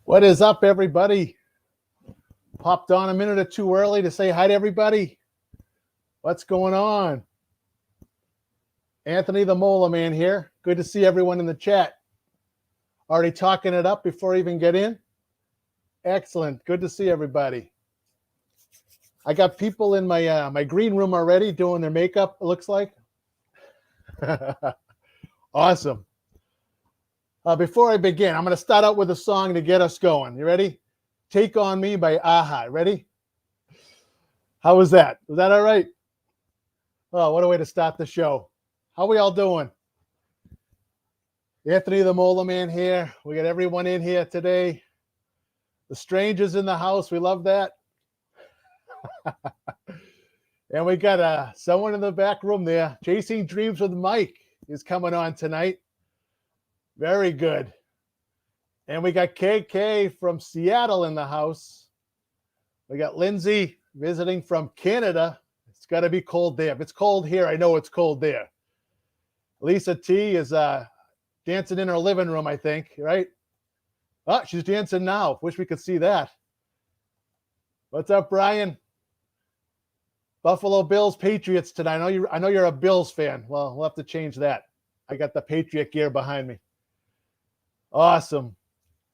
What is up, everybody? Popped on a minute or two early to say hi to everybody. What's going on? Anthony the Mola Man here. Good to see everyone in the chat. Already talking it up before I even get in? Excellent. Good to see everybody. I got people in my my green room already doing their makeup, it looks like. Awesome. Before I begin, I'm going to start out with a song to get us going. You ready? Take On Me by Aha. Ready? How was that? Was that all right? Oh, what a way to start the show. How we all doing? Anthony the Mola Man here. We got everyone in here today. The strangers in the house. We love that. And we got someone in the back room there. Chasing Dreams with Mike is coming on tonight. Very good. And we got KK from Seattle in the house. We got Lindsay visiting from Canada. It's got to be cold there. If it's cold here, I know it's cold there. Lisa T is dancing in her living room, I think, right? Oh, she's dancing now. Wish we could see that. What's up, Brian? Buffalo Bills Patriots tonight. I know you're a Bills fan. Well, we'll have to change that. I got the Patriot gear behind me. Awesome.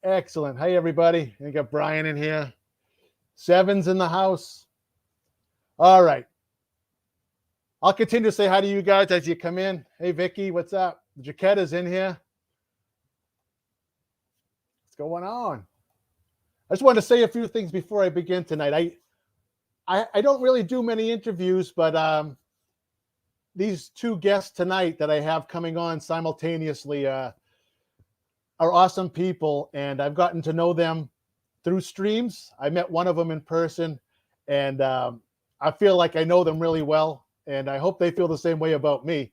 Excellent. Hey, everybody. I got Brian in here. Seven's in the house. All right. I'll continue to say hi to you guys as you come in. Hey, Vicky, what's up? Jaquetta's in here. What's going on? I just wanted to say a few things before I begin tonight. I don't really do many interviews, but these two guests tonight that I have coming on simultaneously are awesome people, and I've gotten to know them through streams. I met one of them in person, and I feel like I know them really well, and I hope they feel the same way about me.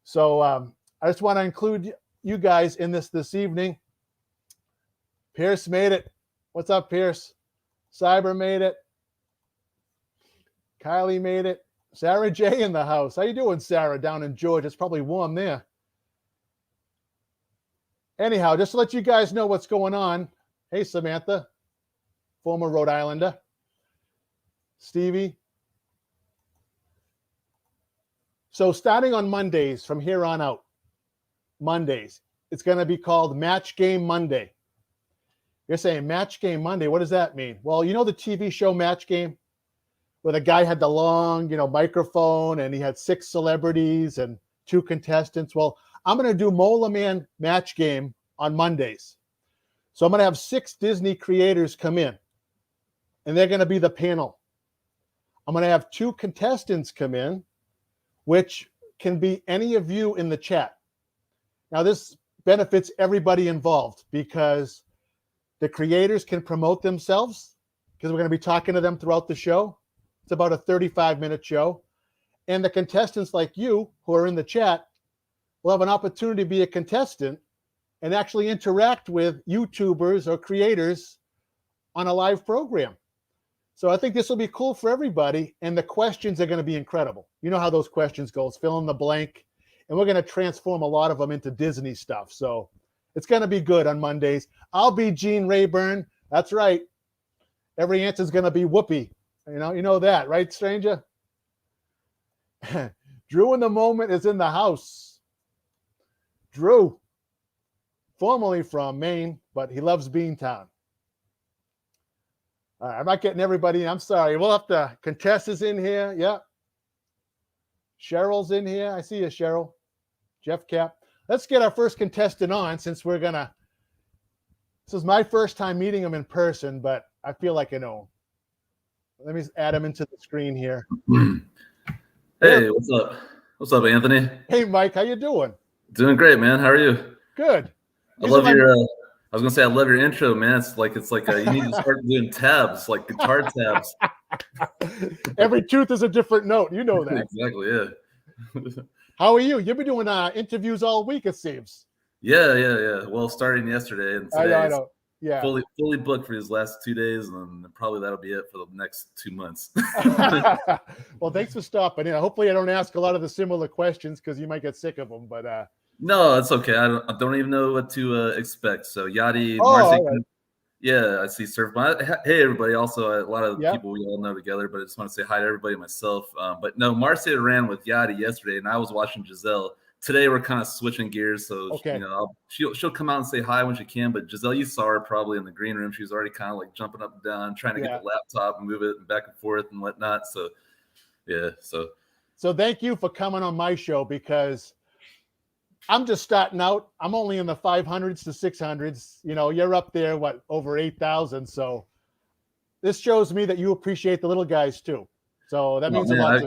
So I just want to include you guys in this evening. Pierce made it. What's up, Pierce? Cyber made it. Kylie made it. Sarah J in the house. How you doing, Sarah, down in Georgia? It's probably warm there. Anyhow, just to let you guys know what's going on. Hey, Samantha, former Rhode Islander. Stevie. So starting on Mondays from here on out, Mondays, it's going to be called Match Game Monday. You're saying Match Game Monday. What does that mean? Well, you know the TV show Match Game, where the guy had the long, microphone and he had 6 celebrities and 2 contestants. Well, I'm going to do Mola Man Match Game on Mondays. So I'm going to have 6 Disney creators come in, and they're going to be the panel. I'm going to have 2 contestants come in, which can be any of you in the chat. Now, this benefits everybody involved because the creators can promote themselves, because we're going to be talking to them throughout the show. It's about a 35-minute show. And the contestants like you who are in the chat will have an opportunity to be a contestant and actually interact with YouTubers or creators on a live program. So I think this will be cool for everybody, and the questions are going to be incredible. You know how those questions go. It's fill in the blank, and we're going to transform a lot of them into Disney stuff. So it's going to be good on Mondays. I'll be Gene Rayburn. That's right. Every answer is going to be Whoopi. You know that, right, stranger? Drew in the Moment is in the house. Drew, formerly from Maine, but he loves Beantown. All right, I'm not getting everybody in. I'm sorry. We'll have to. Contest is in here. Yeah. Cheryl's in here. I see you, Cheryl. Jeff Cap. Let's get our first contestant on, since we're going to. This is my first time meeting him in person, but I feel like I know him. Let me add him into the screen here. Hey, what's up? What's up, Anthony? Hey, Mike, how you doing? Doing great, man. How are you? Good. I love your. I was gonna say I love your intro, man. It's like you need to start doing tabs, like guitar tabs. Every tooth is a different note. You know that. Exactly. Yeah. How are you? You've been doing interviews all week, it seems. Yeah. Well, starting yesterday and today. I know. Yeah. Fully booked for these last 2 days, and probably that'll be it for the next 2 months. Well, thanks for stopping in. Hopefully I don't ask a lot of the similar questions because you might get sick of them, but no, it's okay. I don't even know what to expect. So Yadi, Marcy, right. Yeah, I see Surf. Hey, everybody. Also, a lot of Yep. people we all know together, but I just want to say hi to everybody myself. But no, Marcia ran with Yadi yesterday, and I was watching Giselle. Today, we're kind of switching gears. So, Okay. she'll come out and say hi when she can. But Giselle, you saw her probably in the green room. She was already kind of like jumping up and down, trying to get the laptop and move it back and forth and whatnot. So, yeah. So thank you for coming on my show because I'm just starting out. I'm only in the 500s to 600s. You know, you're up there, what, over 8,000. So this shows me that you appreciate the little guys too. So that means a lot.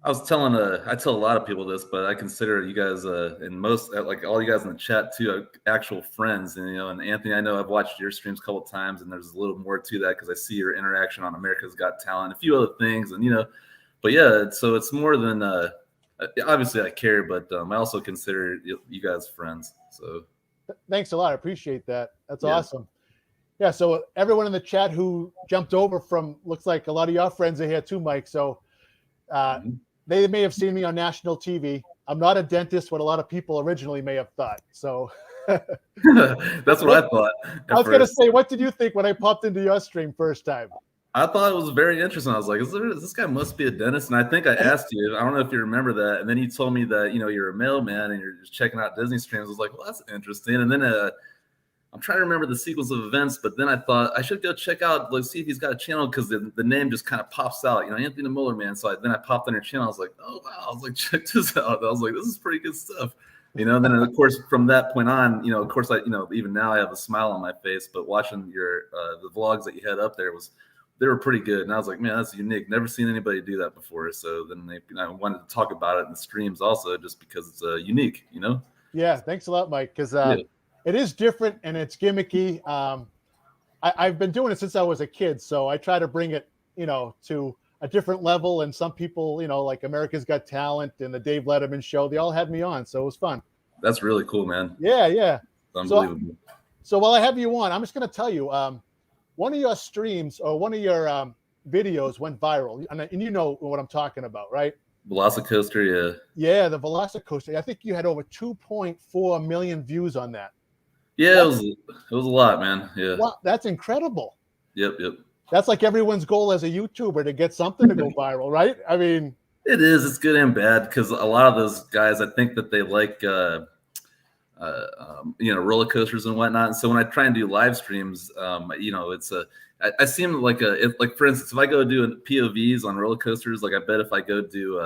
I tell a lot of people this, but I consider you guys, and most, like all you guys in the chat too, actual friends. And, and Anthony, I know I've watched your streams a couple of times, and there's a little more to that because I see your interaction on America's Got Talent, a few other things, and but yeah, so it's more than obviously I care, but I also consider you guys friends. So thanks a lot. I appreciate that. That's awesome. Yeah. So everyone in the chat who jumped over from, looks like a lot of your friends are here too, Mike. So they may have seen me on national TV. I'm not a dentist, what a lot of people originally may have thought. So that's what I thought. I was going to say, what did you think when I popped into your stream first time? I thought it was very interesting. I was like, this guy must be a dentist. And I think I asked you, I don't know if you remember that. And then you told me that, you're a mailman and you're just checking out Disney streams. I was like, well, that's interesting. And then I'm trying to remember the sequence of events, but then I thought I should go check out, see if he's got a channel because the name just kind of pops out, Anthony Muller, man. So then I popped on your channel. I was like, oh, wow. I was like, check this out. I was like, this is pretty good stuff. And then of course, from that point on, of course, even now I have a smile on my face, but watching your, the vlogs that you had up there they were pretty good. And I was like, man, that's unique. Never seen anybody do that before. So then I wanted to talk about it in the streams also, just because it's unique, Yeah. Thanks a lot, Mike. Because it is different and it's gimmicky. I've been doing it since I was a kid. So I try to bring it, to a different level. And some people, like America's Got Talent and the Dave Letterman show, they all had me on. So it was fun. That's really cool, man. Yeah. Yeah. Unbelievable. So while I have you on, I'm just going to tell you, one of your streams or one of your videos went viral, and you know what I'm talking about, right? Velocicoaster, yeah. Yeah, the Velocicoaster. I think you had over 2.4 million views on that. Yeah, it was a lot, man. Yeah. Wow, that's incredible. Yep. That's like everyone's goal as a YouTuber to get something to go viral, right? I mean, it is. It's good and bad because a lot of those guys, I think that they like roller coasters and whatnot. And so when I try and do live streams, it's I seem like like for instance, if I go do POVs on roller coasters, like I bet if I go do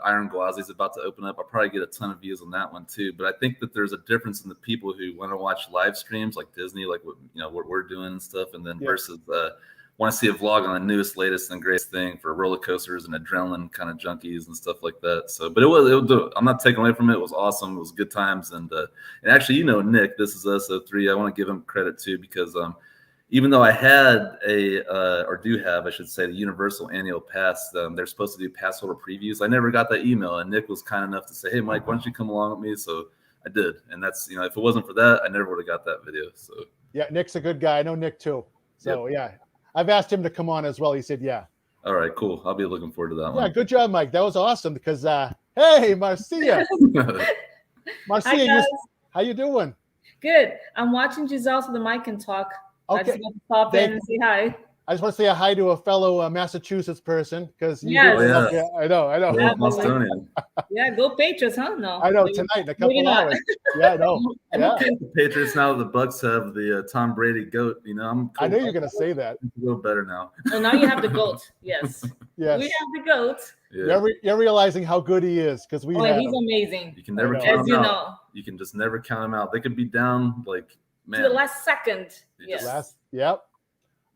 Iron Gwazi's about to open up, I'll probably get a ton of views on that one too. But I think that there's a difference in the people who want to watch live streams like Disney, like what we're doing and stuff, and then versus want to see a vlog on the newest, latest, and greatest thing for roller coasters and adrenaline kind of junkies and stuff like that. So, but it was I'm not taking away from it. It was awesome. It was good times. And actually, Nick, this is SO3. I want to give him credit too, because even though I had or do have, I should say, the Universal Annual Pass, they're supposed to do pass holder previews. I never got that email, and Nick was kind enough to say, hey, Mike, why don't you come along with me? So I did. And that's, if it wasn't for that, I never would have got that video. So yeah, Nick's a good guy. I know Nick too. So yeah. I've asked him to come on as well. He said, yeah. All right, cool. I'll be looking forward to that one. Yeah, good job, Mike. That was awesome because, hey, Marcia. Marcia, how you doing? Good. I'm watching Giselle so the mic can talk. Okay. I just want to pop in and say hi. I just want to say a hi to a fellow Massachusetts person because yes. Yeah, I know. Yeah, Bostonian. Yeah, go Patriots, huh? No. I know, tonight in a couple hours. Yeah, I know. Yeah. The Patriots now that the Bucks have the Tom Brady GOAT, I knew you're going to say that. It's a little better now. Oh, now you have the GOAT. Yes. Yes. We have the GOAT. Yeah. You're realizing how good he is because he's amazing. You can never count him out. Know. You can just never count him out. They could be down man. To the last second. Yes. Yep.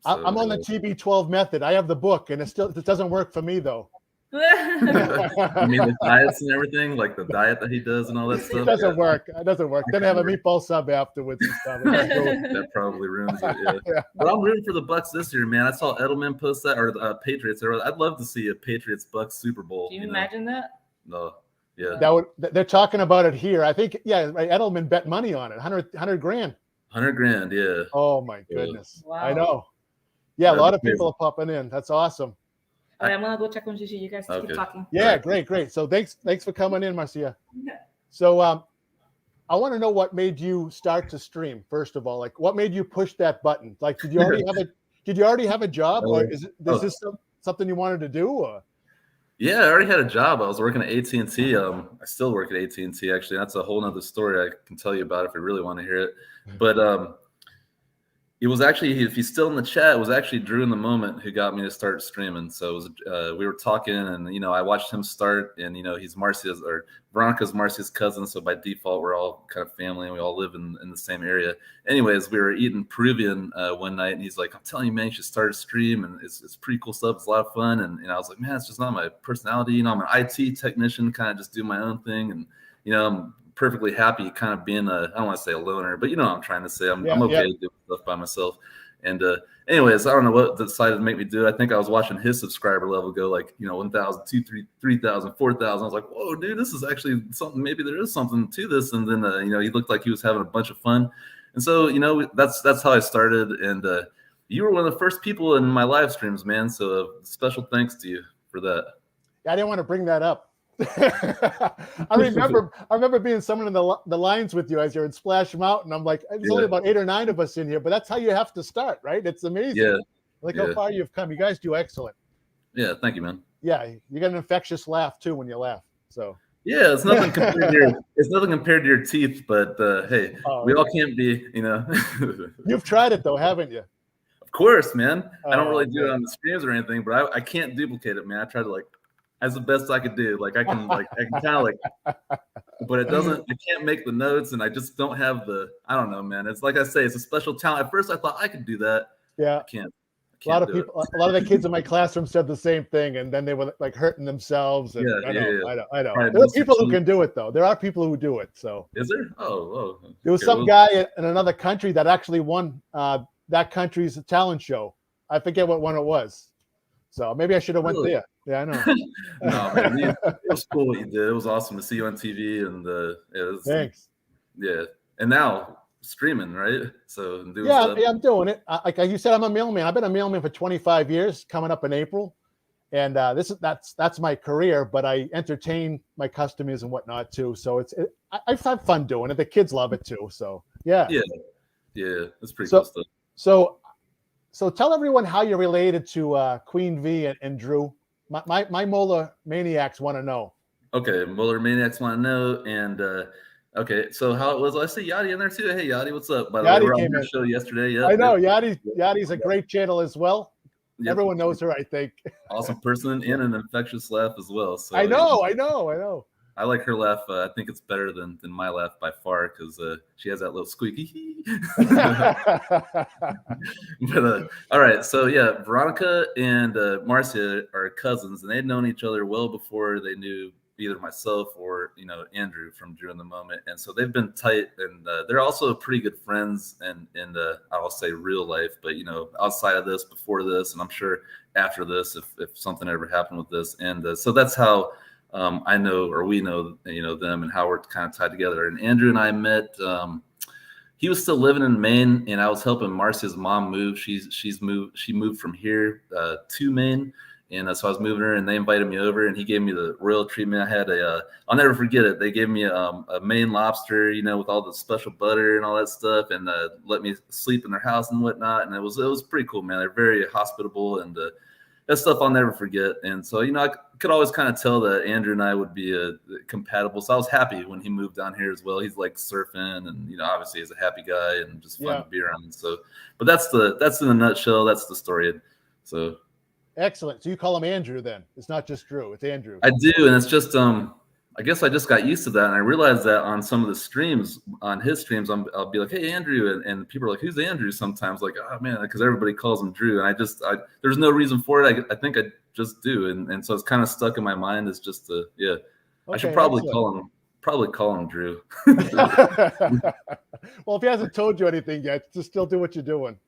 So, I'm on the TB12 method. I have the book, and it doesn't work for me though. I mean the diets and everything, like the diet that he does and all that stuff. It doesn't work. It doesn't work. Then I have a meatball sub afterwards and stuff. That probably ruins it. Yeah. But I'm rooting for the Bucks this year, man. I saw Edelman post that, or Patriots. I'd love to see a Patriots Bucks Super Bowl. Can you imagine that? No. Yeah. They're talking about it here. I think Edelman bet money on it. 100 grand. 100 grand, yeah. Oh my goodness. Wow. I know. Yeah, a lot of people are popping in. That's awesome. All right, I'm gonna go check on Gigi. You guys keep talking. Yeah, great. So thanks for coming in, Marcia. So I'm I want to know what made you start to stream. First of all, like what made you push that button? Like, did you already have a job, or is this something you wanted to do? Or? Yeah, I already had a job. I was working at AT&T. I still work at AT&T, actually. That's a whole nother story I can tell you about if you really want to hear it. But it was actually, if he's still in the chat, it was actually Drew in the Moment who got me to start streaming. So it was, we were talking, and, you know, I watched him start, and, you know, he's Veronica's Marcia's cousin. So by default, we're all kind of family, and we all live in the same area. Anyways, we were eating Peruvian one night, and he's like, I'm telling you, man, you should start a stream, and it's pretty cool stuff. It's a lot of fun. And I was like, man, it's just not my personality. You know, I'm an IT technician, kind of just do my own thing. And, you know, I'm perfectly happy kind of being I don't want to say a loner, but you know what I'm trying to say. I'm okay to do stuff by myself. And anyways, I don't know what decided to make me do it. I think I was watching his subscriber level go like, you know, 1,000, 2,000, 3,000, 4,000. I was like, whoa, dude, this is actually something. Maybe there is something to this. And then, you know, he looked like he was having a bunch of fun. And so, you know, that's how I started. And you were one of the first people in my live streams, man. So special thanks to you for that. I didn't want to bring that up. I remember being someone in the lines with you as you're in Splash Mountain. I'm like, there's only about 8 or 9 of us in here, but that's how you have to start, right? It's amazing. Yeah. Like how far you've come. You guys do excellent. Yeah, thank you, man. Yeah, you got an infectious laugh too when you laugh. So yeah, it's nothing compared to your teeth, but hey, we all can't be, you know. You've tried it though, haven't you? Of course, man. I don't really do it on the streams or anything, but I can't duplicate it, man. I try to like as the best I could do. Like I can kind of like, but it doesn't. I can't make the notes, and I just don't have I don't know, man. It's like I say, it's a special talent. At first, I thought I could do that. Yeah, I can't. A lot of the kids in my classroom said the same thing, and then they were like hurting themselves. And I know. Right, there are people who can do it, though. There are people who do it. So is there? Oh. There was some guy in another country that actually won that country's talent show. I forget what one it was. So maybe I should have went there. Yeah, I know. No, man, it was cool what you did. It was awesome to see you on TV, and thanks. Yeah, and now streaming, right? So I'm doing it. Like you said, I'm a mailman. I've been a mailman for 25 years, coming up in April, and that's my career. But I entertain my customers and whatnot too. So I have fun doing it. The kids love it too. So yeah, it's pretty cool stuff. So tell everyone how you're related to Queen V and Drew. My Molar Maniacs want to know. Okay, Molar Maniacs want to know, and okay, so how it was? I see Yachty in there too. Hey, Yachty, what's up? By the way, we were on your show yesterday. Yeah, I know Yachty's a great channel as well. Yep. Everyone knows her, I think. Awesome person and an infectious laugh as well. So I know. I like her laugh. I think it's better than my laugh by far because she has that little squeaky. But all right, so yeah, Veronica and Marcia are cousins, and they'd known each other well before they knew either myself or Andrew from Drew in the Moment, and so they've been tight, and they're also pretty good friends, and I'll say real life, but outside of this, before this, and I'm sure after this, if something ever happened with this, and so that's how. I know, or we know, them and how we're kind of tied together. And Andrew and I met. He was still living in Maine, and I was helping Marcia's mom move. She moved from here to Maine, and so I was moving her, and they invited me over, and he gave me the royal treatment. I had I'll never forget it. They gave me a Maine lobster, with all the special butter and all that stuff, and let me sleep in their house and whatnot. And it was pretty cool, man. They're very hospitable, and that stuff I'll never forget. And so, I could always kind of tell that Andrew and I would be compatible. So I was happy when he moved down here as well. He's like surfing, and obviously he's a happy guy and just fun to be around. So, but that's in a nutshell. That's the story. So excellent. So you call him Andrew then? It's not just Drew. It's Andrew. I do, and it's just I guess I just got used to that, and I realized that on some of the streams, on his streams, I'll be like, "Hey, Andrew," and people are like, "Who's Andrew?" Sometimes, like, "Oh man," because everybody calls him Drew, and there's no reason for it. I think I just do, and so it's kind of stuck in my mind. It's just Okay, I should probably call him Drew. Well, if he hasn't told you anything yet, just still do what you're doing.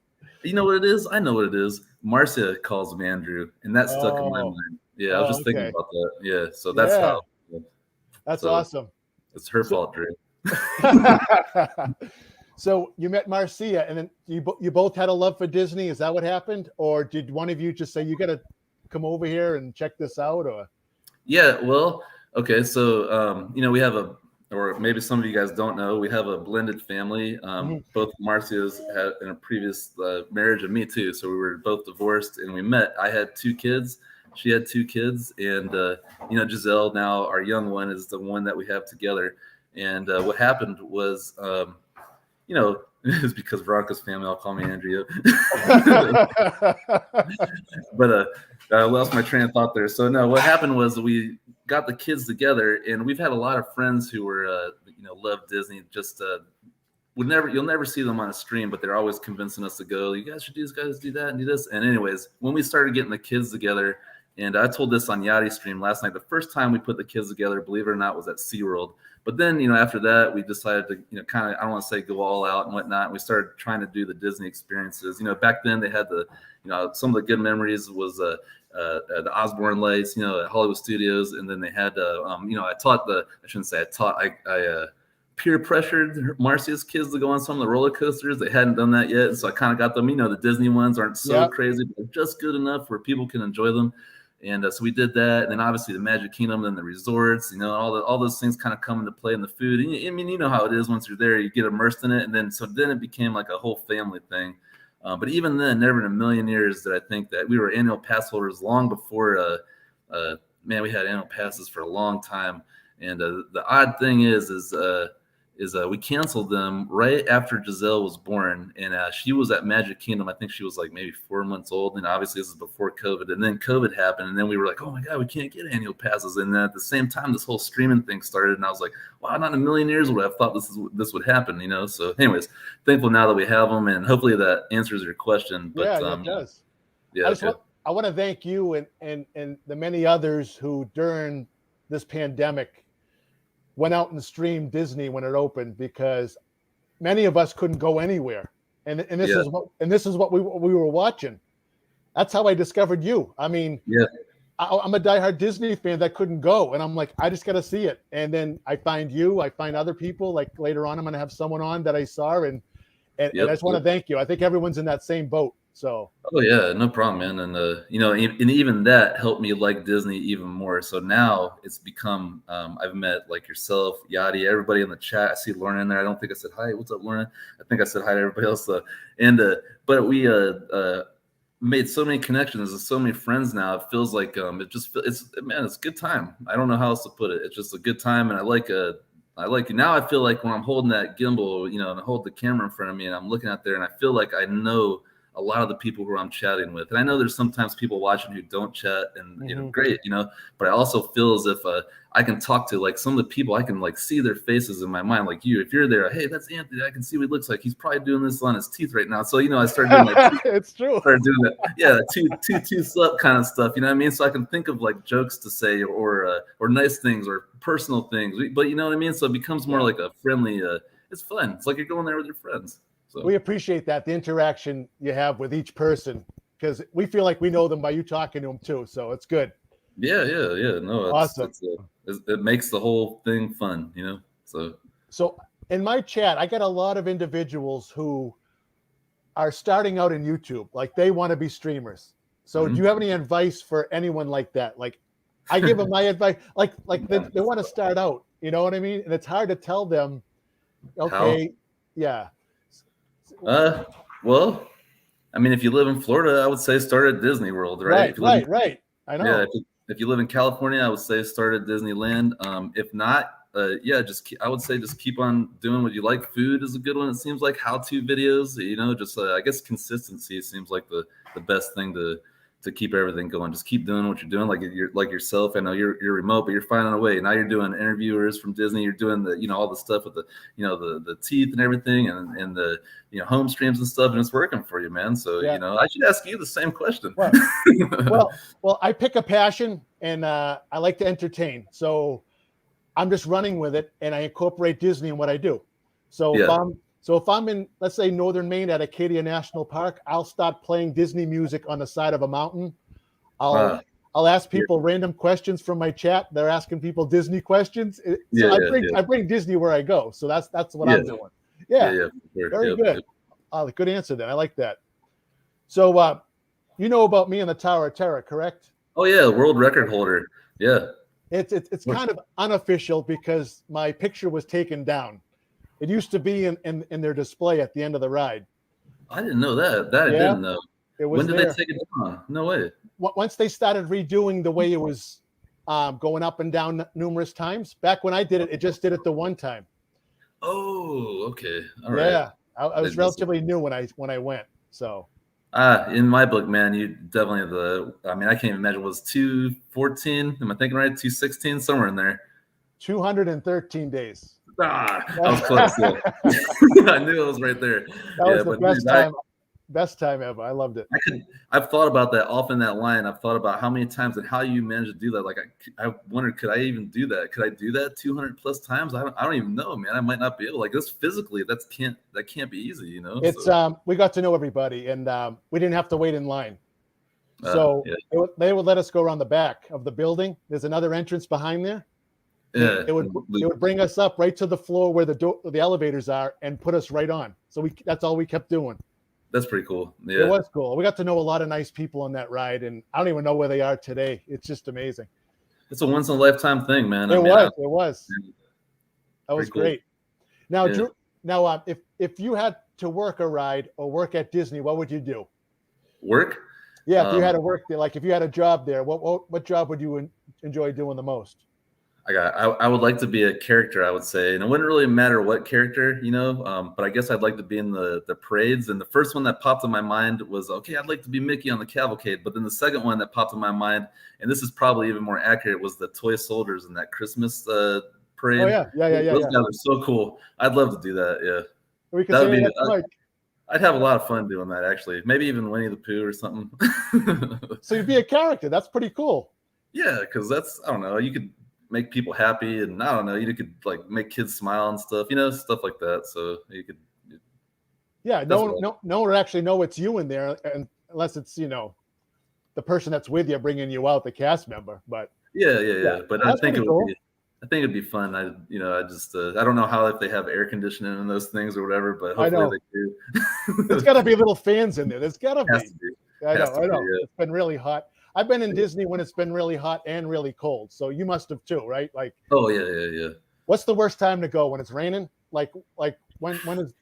You know what it is? I know what it is. Marcia calls him Andrew, and that stuck in my mind. Yeah, I was just thinking about that. Yeah, so that's how. That's awesome. It's her fault, Drew. So you met Marcia, and then you both had a love for Disney. Is that what happened, or did one of you just say, "You got to come over here and check this out"? Or yeah, well, okay. So we have a or maybe some of you guys don't know, we have a blended family. Both Marcia's had in a previous marriage, and me too. So we were both divorced, and we met. I had 2 kids. She had 2 kids, and Giselle, now our young one, is the one that we have together. And what happened was, it's because Veronica's family all call me Andrea. But I lost my train of thought there. So no, what happened was we got the kids together, and we've had a lot of friends who were love Disney. Just you'll never see them on a stream, but they're always convincing us to go. You guys should do this, guys do that, and do this. And anyways, when we started getting the kids together, and I told this on Yachty stream last night, the first time we put the kids together, believe it or not, was at SeaWorld. But then, after that, we decided to, kind of, I don't want to say go all out and whatnot. And we started trying to do the Disney experiences. Back then they had some of the good memories was the Osborne Lights, at Hollywood Studios. And then they had, I peer pressured Marcia's kids to go on some of the roller coasters. They hadn't done that yet. And so I kind of got them, the Disney ones aren't so crazy, but they're just good enough where people can enjoy them. And so we did that, and then obviously the Magic Kingdom and the resorts, all those things kind of come into play in the food. And I mean, you know how it is once you're there, you get immersed in it, and then it became like a whole family thing. But even then, never in a million years did I think that we were annual pass holders long before. We had annual passes for a long time, and the odd thing is we canceled them right after Giselle was born, and she was at Magic Kingdom. I think she was like maybe 4 months old, and obviously this is before COVID. And then COVID happened, and then we were like, "Oh my God, we can't get annual passes." And then at the same time, this whole streaming thing started, and I was like, "Wow, not in a million years would I have thought this would happen." So, anyways, thankful now that we have them, and hopefully that answers your question. But it does. Yeah, I want to thank you and the many others who during this pandemic went out and streamed Disney when it opened, because many of us couldn't go anywhere, and this is what we were watching. That's how I discovered you. I mean, I'm a diehard Disney fan that couldn't go, and I'm like, I just got to see it. And then I find you, I find other people. Like later on, I'm going to have someone on that I saw, and I just want to thank you. I think everyone's in that same boat. So. Oh yeah, no problem, man. And and even that helped me like Disney even more. So now it's become I've met like yourself, Yachty, everybody in the chat. I see Lauren in there. I don't think I said hi. What's up, Lauren? I think I said hi to everybody else. But we made so many connections and so many friends now. It feels like it's a good time. I don't know how else to put it. It's just a good time, and I like now. I feel like when I'm holding that gimbal, and I hold the camera in front of me, and I'm looking out there, and I feel like I know a lot of the people who I'm chatting with. And I know there's sometimes people watching who don't chat, and great, but I also feel as if I can talk to like some of the people. I can like see their faces in my mind. Like you, if you're there, hey, that's Anthony. I can see what he looks like. He's probably doing this on his teeth right now. So, I started doing like, it's true. Started doing that. Yeah. Two up kind of stuff. You know what I mean? So I can think of like jokes to say or nice things or personal things, but you know what I mean? So it becomes more like a friendly, it's fun. It's like you're going there with your friends. So. We appreciate that, the interaction you have with each person, because we feel like we know them by you talking to them too. So it's good. Yeah. No, awesome. It makes the whole thing fun, So in my chat, I got a lot of individuals who are starting out in YouTube, like they want to be streamers. So do you have any advice for anyone like that? Like I give them my advice, like they want to start out, you know what I mean? And it's hard to tell them, okay, yeah. Well, I mean, if you live in Florida, I would say start at Disney World, right? Right. I know. Yeah, if you live in California, I would say start at Disneyland. If not, I would say just keep on doing what you like. Food is a good one. It seems like how-to videos, I guess consistency seems like the best thing to keep everything going. Just keep doing what you're doing, like yourself. I know you're remote, but you're finding a way. Now you're doing interviewers from Disney. You're doing the all the stuff with the the teeth and everything, and the home streams and stuff, and it's working for you, man. So I should ask you the same question. Well, I pick a passion, and I like to entertain. So I'm just running with it, and I incorporate Disney in what I do. So if I'm in, let's say, northern Maine at Acadia National Park, I'll start playing Disney music on the side of a mountain. I'll ask people random questions from my chat. They're asking people Disney questions. I bring Disney where I go. So that's what I'm doing. Yeah. Very good. Good answer then. I like that. So you know about me and the Tower of Terror, correct? Oh yeah, world record holder. Yeah. It's kind of unofficial because my picture was taken down. It used to be in their display at the end of the ride. I didn't know that. I Yeah, didn't know. It was When did there. they take it down? No way. Once they started redoing the way it was going up and down numerous times. Back when I did it, it just did it the one time. Oh, okay. All right. Yeah, I was relatively new when I went. So in my book, man, you definitely I mean, I can't even imagine. It was 214? Am I thinking right? 216, somewhere in there. 213 days. I was close. Yeah. I knew it was right there. That was the best time. Best time ever. I loved it. I've thought about that often, that line. I've thought about how many times and how you managed to do that. Like I wondered, could I even do that? Could I do that 200 plus times? I don't even know, man. I might not be able. Like this physically, that can't be easy, you know. It's we got to know everybody, and we didn't have to wait in line. So they would let us go around the back of the building. There's another entrance behind there. Yeah, it would bring us up right to the floor where the elevators are and put us right on. So that's all we kept doing. That's pretty cool. Yeah, it was cool. We got to know a lot of nice people on that ride, and I don't even know where they are today. It's just amazing. It's a once in a lifetime thing, man. It was. That was great. Now, Yeah. Drew, if you had to work a ride or work at Disney, what would you do? Work? Yeah, if you had to work there, like if you had a job there, what job would you enjoy doing the most? I would like to be a character, I would say, and it wouldn't really matter what character, you know. But I guess I'd like to be in the parades. And the first one that popped in my mind was, okay, I'd like to be Mickey on the cavalcade. But then the second one that popped in my mind, and this is probably even more accurate, was the toy soldiers in that Christmas parade. Oh yeah. Those guys are so cool. I'd love to do that. Yeah, we could say that, I'd have a lot of fun doing that. Actually, maybe even Winnie the Pooh or something. So you'd be a character. That's pretty cool. Yeah, because I don't know, you could make people happy, and I don't know, you could like make kids smile and stuff, you know, stuff like that. So you could. Yeah, no one would actually know it's you in there, unless it's the person that's with you bringing you out, the cast member. But yeah. But I think it'd be fun. I just I don't know how if they have air conditioning and those things or whatever, but hopefully they do. There's got to be little fans in there. There's got to be. I know. Yeah. It's been really hot. I've been in Disney when it's been really hot and really cold. So you must have too, right? Like. Oh yeah. What's the worst time to go? When it's raining? Like when is?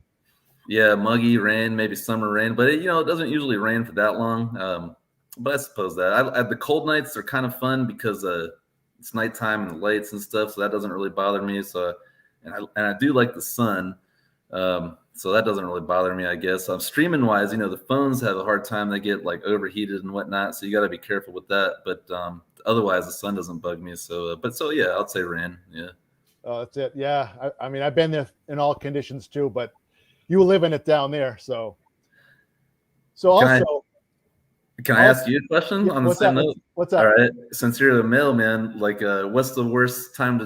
Yeah, muggy rain, maybe summer rain, but it doesn't usually rain for that long. But I suppose that the cold nights are kind of fun because it's nighttime and the lights and stuff, so that doesn't really bother me. So, and I do like the sun. So that doesn't really bother me, I guess. Streaming wise, the phones have a hard time. They get like overheated and whatnot. So you got to be careful with that. But otherwise, the sun doesn't bug me. So, yeah, I'd say rain. Yeah. Oh, that's it. Yeah. I mean, I've been there in all conditions too, but you live in it down there. So can I ask you a question on the same note? What's up? All right. Since you're the mailman, like, what's the worst time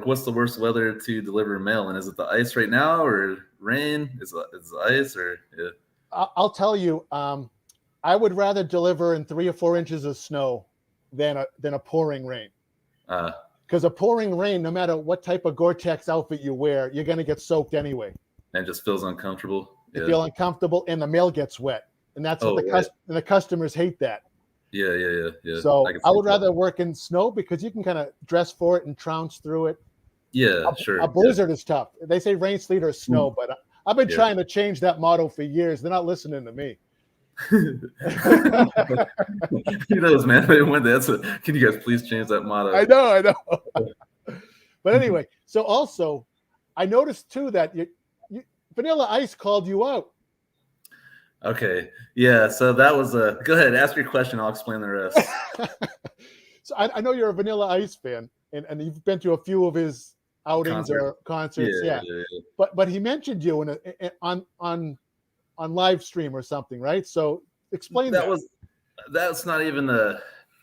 what's the worst weather to deliver mail? And is it the ice right now or rain? Is it ice or yeah? I'll tell you, I would rather deliver in 3 or 4 inches of snow than a pouring rain. Because a pouring rain, no matter what type of Gore-Tex outfit you wear, you're going to get soaked anyway. And it just feels uncomfortable. You feel uncomfortable, and the mail gets wet. And that's what the customers hate that. Yeah. So I would rather work in snow because you can kind of dress for it and trounce through it. Yeah, sure. A blizzard is tough. They say rain, sleet, or snow, but I've been trying to change that motto for years. They're not listening to me. Man. Can you guys please change that motto? I know. But anyway, so also, I noticed too that Vanilla Ice called you out. Okay. Yeah. So that was go ahead. Ask your question. I'll explain the rest. So I know you're a Vanilla Ice fan, and you've been to a few of his outings or concerts. Yeah. But he mentioned you on live stream or something, right? So explain that. That's not even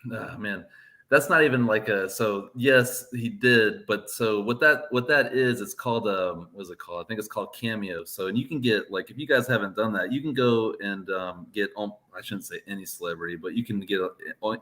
man. That's not even like so yes, he did, but so what that is, it's called what is it called? I think it's called Cameo. So, and you can get, like, if you guys haven't done that, you can go and get I shouldn't say any celebrity, but you can get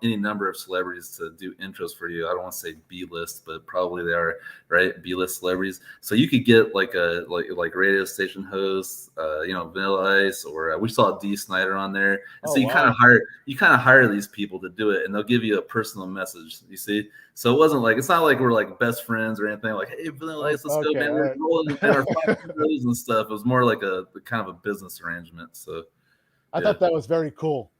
any number of celebrities to do intros for you. I don't want to say B-list, but probably they are, right? B-list celebrities. So you could get like a like radio station hosts, Vanilla Ice, or we saw D. Snyder on there. And so you kind of hire these people to do it, and they'll give you a personal message. You see, so it's not like we're like best friends or anything. Like, hey, Vanilla Ice, let's go, man. We're rolling in our and stuff. It was more like a kind of a business arrangement. So I thought that was very cool.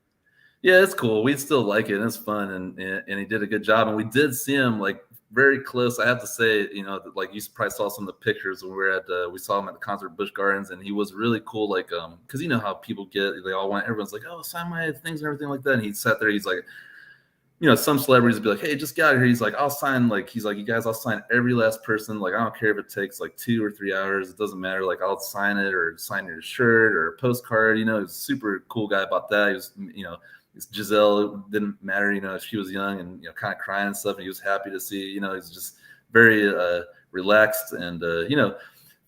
Yeah, it's cool. We still like it, and it's fun, and he did a good job. And we did see him like very close. I have to say, like you probably saw some of the pictures when we were at we saw him at the concert at Busch Gardens, and he was really cool. Like, because you know how people get, everyone's like, oh, sign my things and everything like that. And he sat there, he's like, some celebrities would be like, hey, just get out of here. He's like, I'll sign, you guys, I'll sign every last person. Like, I don't care if it takes like 2 or 3 hours. It doesn't matter. Like, I'll sign it or sign your shirt or a postcard. He's a super cool guy about that. He was, Giselle, it didn't matter, if she was young and, kind of crying and stuff. And he was happy to see, he's just very relaxed and,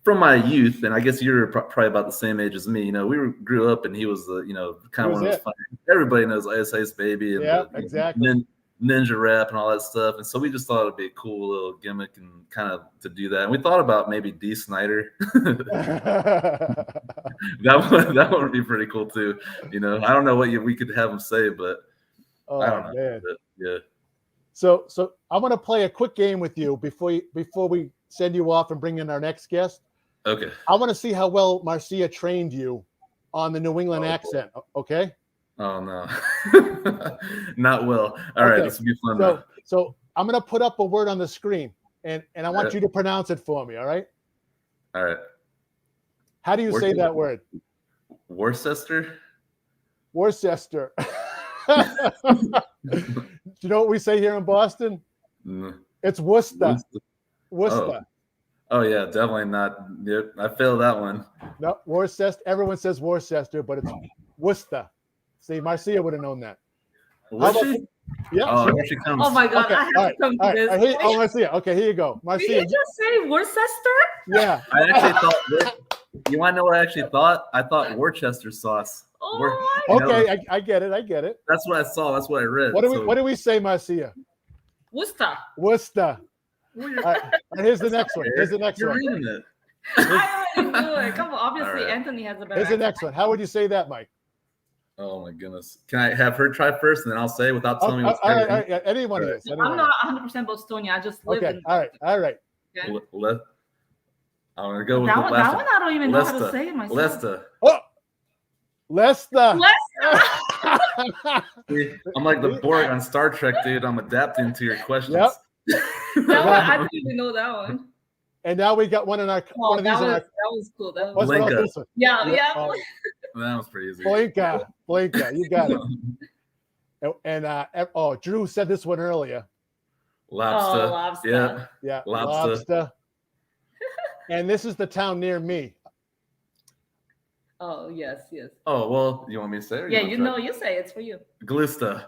from my youth, and I guess you're probably about the same age as me. We grew up, and he was the, kind of one of those. Everybody knows Ice Baby and exactly. Ninja Rap and all that stuff, and so we just thought it'd be a cool little gimmick and kind of to do that. And we thought about maybe D. Snyder. that would be pretty cool too. I don't know what we could have him say, but I don't know. Man. But, yeah. So I'm gonna play a quick game with you before we send you off and bring in our next guest. Okay. I want to see how well Marcia trained you on the New England accent. Okay. Oh no, not well. All right, this will be fun. So I'm gonna put up a word on the screen, and I want you to pronounce it for me. All right. All right. How do you say that word? Worcester. Worcester. Do you know what we say here in Boston? Mm. It's Worcester. Worcester. Oh yeah, definitely not. Yep, I failed that one. No, Worcester. Everyone says Worcester, but it's Worcester. See, Marcia would have known that. Was she? Yeah. Oh, here she comes. Oh my God, Okay, I have to come to this. Marcia. Okay, here you go. Marcia. Did you just say Worcester? Yeah. I actually thought. You want to know what I actually thought? I thought Worcester sauce. Okay, I get it. That's what I saw. That's what I read. What do we say, Marcia? Worcester. Worcester. All right, here's the next one. You're reading it. I already knew it. Come on, obviously Right. Anthony has a better. Here's the next one. How would you say that, Mike? Oh my goodness! Can I have her try first, and then I'll say without telling me what's all right, anyone All right. is. I'm not 100% Bostonian. I just live in. All right. Okay? I'm gonna go with That the one, last that one I don't even know how to Leicester. say it myself. Leicester. Oh, Leicester. See, I'm like the Borg on Star Trek, dude. I'm adapting to your questions. Yep. That one, I didn't even know that one. And now we got one in our Oh, one of these. that was cool. That was, What's wrong Blinka. with this one? yeah. Oh, That was pretty easy. Blinka, you got it. And Drew said this one earlier. Lobster. Oh, lobster. Yeah. Yeah, Lobster. And this is the town near me. Oh, yes. Oh well, you want me to say it? Or Yeah, you want to you say it's for you. Gloucester.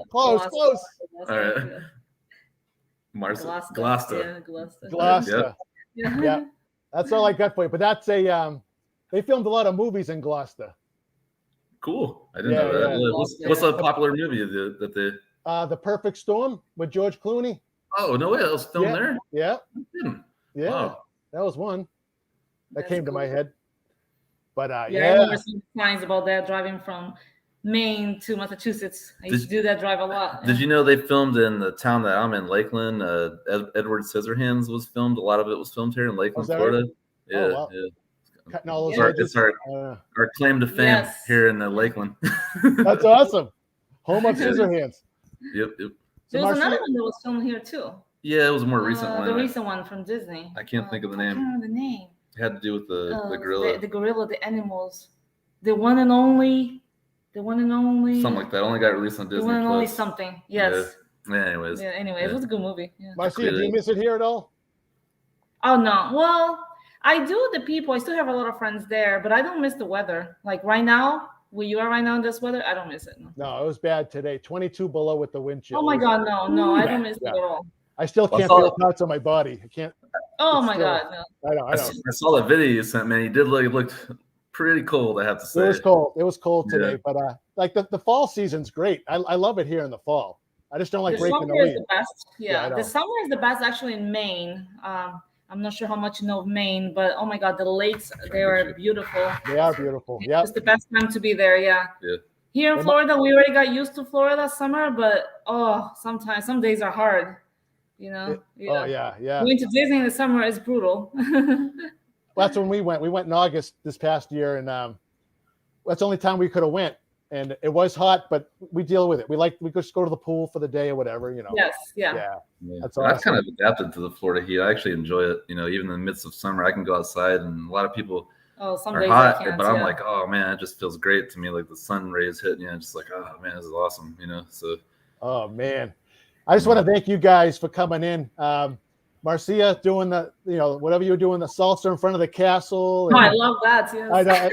Close. All right. Gloucester. Yeah, Gloucester. Gloucester. Yeah. Yeah, that's all I got for you. But that's they filmed a lot of movies in Gloucester. Cool. I didn't know that. Yeah. What's a popular movie that they? The Perfect Storm with George Clooney. Oh no way! It was filmed there. Yeah. Hmm. Yeah. Wow. That was one that That's came to my cool. head. But I remember some signs about that driving from Maine to Massachusetts. I used to do that drive a lot. Did you know they filmed in the town that I'm in, Lakeland? Edward Scissorhands was filmed. A lot of it was filmed here in Lakeland, that Florida. right? Yeah, Oh, wow. yeah. Cutting all those Yeah. edges. Our claim to fame Yes. here in Lakeland. That's awesome. Home of Scissorhands. Yep. There was Marcia- another one that was filmed here too. Yeah, it was a more recent one. The recent one from Disney. I can't think of the I name. can't remember the name. It had to do with the gorilla. The gorilla, the animals. The one and only. Something like that. Only got released on The Disney one and only Plus. something. Yes. Yeah, anyways. Yeah. Anyway, Yeah. it was a good movie. Yeah. Marcia, do you miss it here at all? Oh no. Well, I do the people. I still have a lot of friends there, but I don't miss the weather. Like right now, where you are right now in this weather, I don't miss it. No. No, it was bad today. 22 below with the wind chill. Oh my God, no, I don't miss it Yeah. at all. I still I can't saw feel it. parts of my body. I can't. Oh It's my still- God, no. I know. I saw the video you sent, man. He did look. pretty cold, I have to say. It was cold. It was cold Yeah. today, but like the fall season's great. I love it here in the fall. I just don't like The breaking the summer is leaves. the best. Yeah, I Yeah, know. the summer is the best actually in Maine. I'm not sure how much you know of Maine, but oh my God, the lakes, they are beautiful. They are beautiful. Yeah. It's the best time to be there. Yeah. Yeah. Here in Well, Florida, we already got used to Florida summer, but sometimes some days are hard. You know. Oh yeah, yeah. Going to Disney in the summer is brutal. Well, that's when we went. We went in August this past year, and that's the only time we could have went. And it was hot, but we deal with it. We just go to the pool for the day or whatever, you know. Yes. Yeah. Yeah. That's I've awesome. kind of adapted to the Florida heat. I actually enjoy it. You know, even in the midst of summer, I can go outside, and a lot of people Some are days hot, I can't, but I'm like, oh man, it just feels great to me. Like the sun rays hit, just like, oh man, this is awesome. You know, so. Oh man, I just want to thank you guys for coming in. Marcia doing the, whatever you were doing, the salsa in front of the castle. I love that. Yes. I know.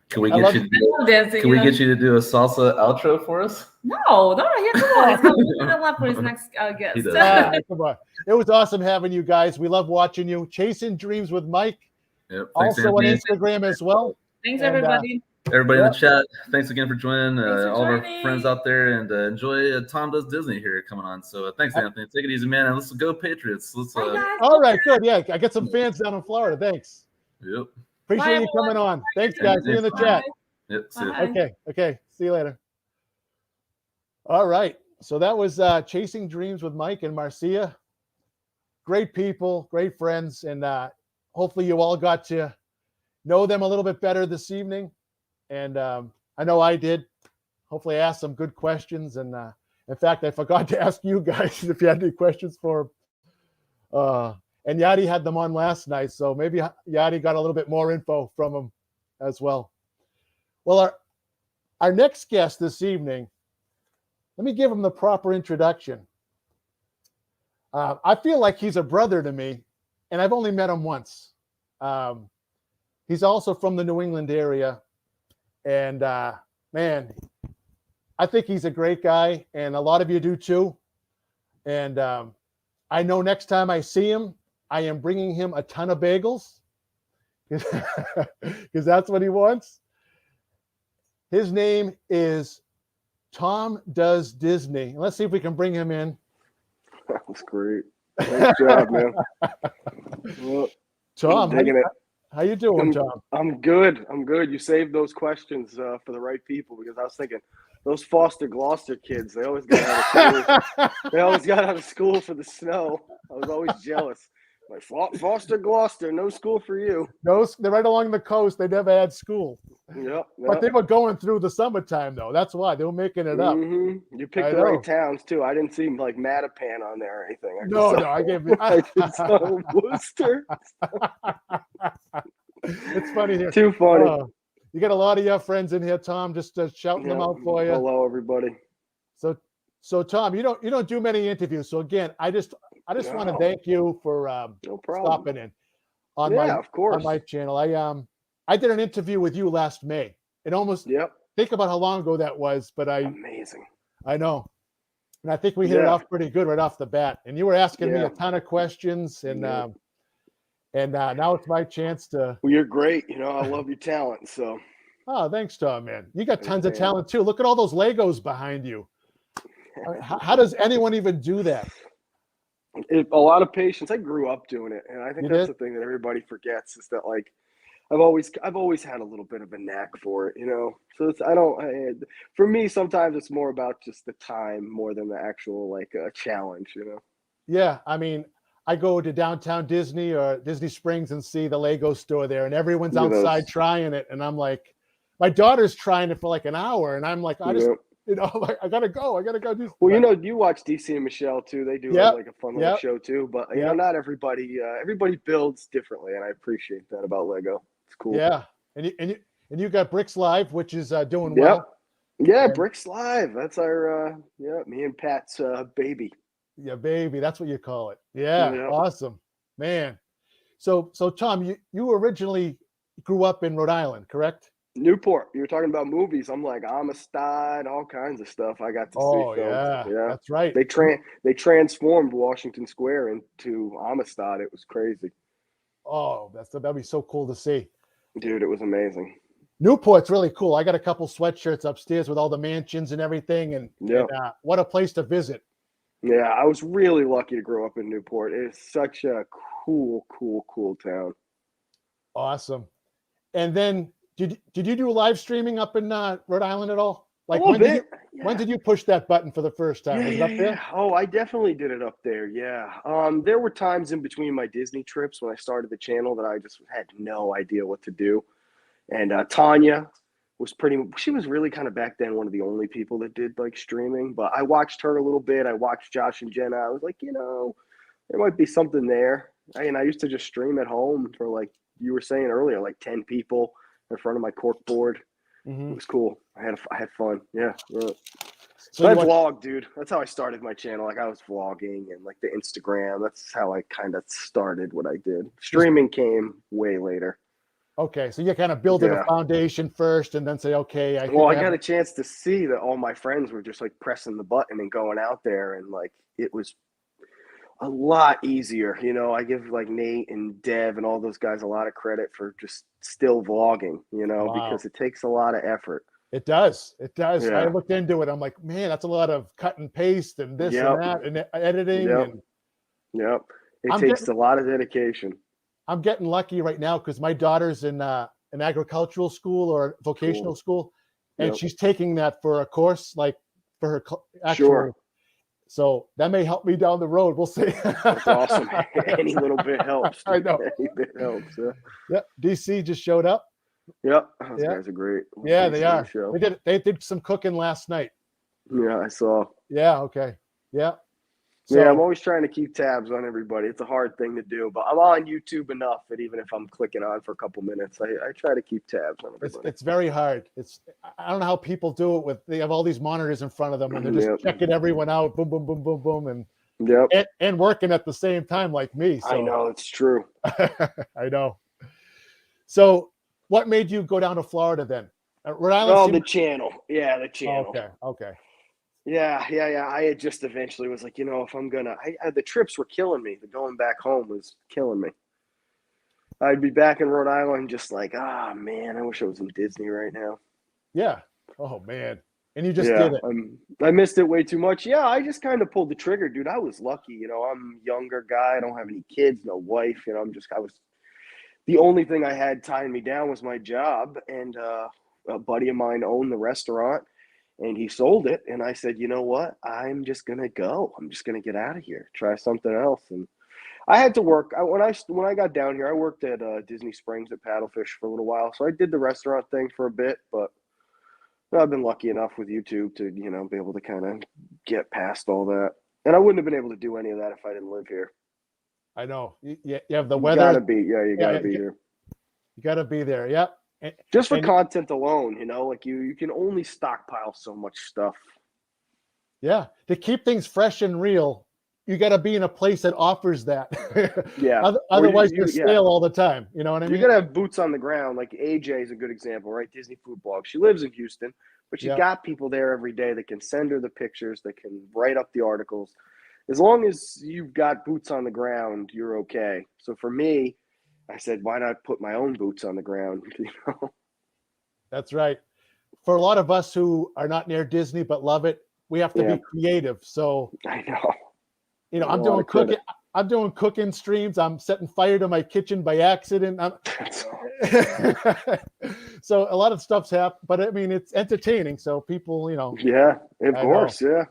Can we get you to do a salsa outro for us? No, yeah, come on. He's got a minute left for his next guest. Come on. It was awesome having you guys. We love watching you. Chasing Dreams with Mike. Yep. Thanks, also Anthony. on Instagram as well. Thanks, everybody. Everybody in the chat, thanks again for joining. All of our friends out there, and enjoy Tom Does Disney here coming on. So thanks, Anthony. Take it easy, man. And let's go Patriots. All right, good. Yeah, I got some fans down in Florida. Thanks. Yep. Appreciate you coming on. Thanks, guys. See you in the chat. Yep. Okay. See you later. All right. So that was Chasing Dreams with Mike and Marcia. Great people, great friends, and hopefully you all got to know them a little bit better this evening. And I know I did. Hopefully I asked some good questions. And in fact, I forgot to ask you guys if you had any questions for and Yadi had them on last night. So maybe Yadi got a little bit more info from him as well. Well, our next guest this evening, let me give him the proper introduction. I feel like he's a brother to me, and I've only met him once. He's also from the New England area. And man, I think he's a great guy, and a lot of you do too. And I know next time I see him, I am bringing him a ton of bagels because that's what he wants. His name is Tom Does Disney. Let's see if we can bring him in. That's great. Nice job, man. Well, Tom, how you doing, Tom? I'm good. You saved those questions for the right people, because I was thinking those Foster Gloucester kids, they always got out of school for the snow. I was always jealous. Like, Foster Gloucester, no school for you. They're right along the coast. They never had school. Yep. But they were going through the summertime, though. That's why they were making it up. Mm-hmm. You picked the right towns, too. I didn't see like Mattapan on there or anything. I gave you. I just saw Worcester. It's funny here. Too funny. You got a lot of your friends in here, Tom. Just shouting them out for you. Hello, everybody. So Tom, you don't do many interviews. So again, I just want to thank you for stopping in on my channel. I did an interview with you last May. It almost think about how long ago that was, but amazing. I know. And I think we hit it off pretty good right off the bat. And you were asking me a ton of questions, and now it's my chance to. Well, you're great. I love your talent. So. Oh, thanks, Tom, man. You got tons of talent too. Look at all those Legos behind you. How does anyone even do that? A lot of patience. I grew up doing it, and I think that's the thing that everybody forgets, is that like I've always had a little bit of a knack for it, So for me, sometimes it's more about just the time more than the actual challenge, Yeah, I mean, I go to downtown Disney or Disney Springs and see the Lego store there, and everyone's outside trying it, and I'm like, my daughter's trying it for like an hour, and I'm like, I gotta go do stuff. Well, you watch DC and Michelle too. They do like a fun little show too. But not everybody builds differently, and I appreciate that about Lego. It's cool. Yeah, and you got Bricks Live, which is doing well. Yeah, Bricks Live. That's our me and Pat's baby. Yeah, baby. That's what you call it. Yeah, awesome, man. So Tom, you originally grew up in Rhode Island, correct? Newport. You were talking about movies. I'm like Amistad, all kinds of stuff I got to see. Oh, yeah, that's right. They transformed Washington Square into Amistad. It was crazy. Oh, that'd be so cool to see. Dude, it was amazing. Newport's really cool. I got a couple sweatshirts upstairs with all the mansions and everything, and what a place to visit. Yeah, I was really lucky to grow up in Newport. It's such a cool town. Awesome. And then did you do live streaming up in Rhode Island at all? Like when did you push that button for the first time? Was it up there? Oh, I definitely did it up there. Yeah. There were times in between my Disney trips when I started the channel that I just had no idea what to do. And Tanya she was really kind of back then one of the only people that did like streaming, but I watched her a little bit. I watched Josh and Jenna. I was like, there might be something there. I used to just stream at home for, like you were saying earlier, like 10 people in front of my cork board. Mm-hmm. It was cool. I had fun. Yeah. So I vlogged, dude. That's how I started my channel. Like I was vlogging and like the Instagram. That's how I kind of started what I did. Streaming came way later. Okay, so you kind of built a foundation first, and then say, okay. I got a chance to see that all my friends were just like pressing the button and going out there, and like it was a lot easier. I give like Nate and Dev and all those guys a lot of credit for just still vlogging. Because it takes a lot of effort. It does. Yeah. I looked into it. I'm like, man, that's a lot of cut and paste and this and that and editing. It takes a lot of dedication. I'm getting lucky right now because my daughter's in an agricultural school or vocational school, and she's taking that for a course, like for her actual. Sure. So that may help me down the road. We'll see. That's awesome. Any little bit helps. I know. Any bit helps. Yeah. Yep. DC just showed up. Yep. Those guys are great. Yeah, they are. They did some cooking last night. Yeah, I saw. Yeah. Okay. Yeah. So, I'm always trying to keep tabs on everybody. It's a hard thing to do, but I'm on YouTube enough that even if I'm clicking on for a couple minutes, I try to keep tabs on everybody. It's very hard. I don't know how people do it they have all these monitors in front of them and they're just checking everyone out, boom, boom, boom, boom, boom, and working at the same time like me. So. I know, it's true. I know. So what made you go down to Florida then? Rhode Island? The channel. Yeah, the channel. Okay. Yeah. I had just eventually was like, if I'm gonna, the trips were killing me. The going back home was killing me. I'd be back in Rhode Island, just like, man, I wish I was in Disney right now. Yeah. Oh man. And you just did it. I missed it way too much. Yeah, I just kind of pulled the trigger, dude. I was lucky, I'm a younger guy. I don't have any kids, no wife. The only thing I had tying me down was my job, and a buddy of mine owned the restaurant. And he sold it, and I said, you know what? I'm just gonna go. I'm just gonna get out of here, try something else. And I had to work. When I got down here, I worked at Disney Springs at Paddlefish for a little while. So I did the restaurant thing for a bit, but I've been lucky enough with YouTube to be able to kind of get past all that. And I wouldn't have been able to do any of that if I didn't live here. I know. You have the weather. You gotta be here. You gotta be there. Yep. Just for content alone, like you can only stockpile so much stuff. Yeah. To keep things fresh and real, you got to be in a place that offers that. Yeah. Otherwise, you're stale all the time. You know what I mean? You got to have boots on the ground. Like AJ is a good example, right? Disney Food Blog. She lives in Houston, but you got people there every day that can send her the pictures, that can write up the articles. As long as you've got boots on the ground, you're okay. So for me, I said, why not put my own boots on the ground? That's right. For a lot of us who are not near Disney but love it, we have to be creative. So I know. I'm doing cooking. I'm doing cooking streams. I'm setting fire to my kitchen by accident. So a lot of stuff's happened, but I mean, it's entertaining. So people, Yeah, of course. Yeah.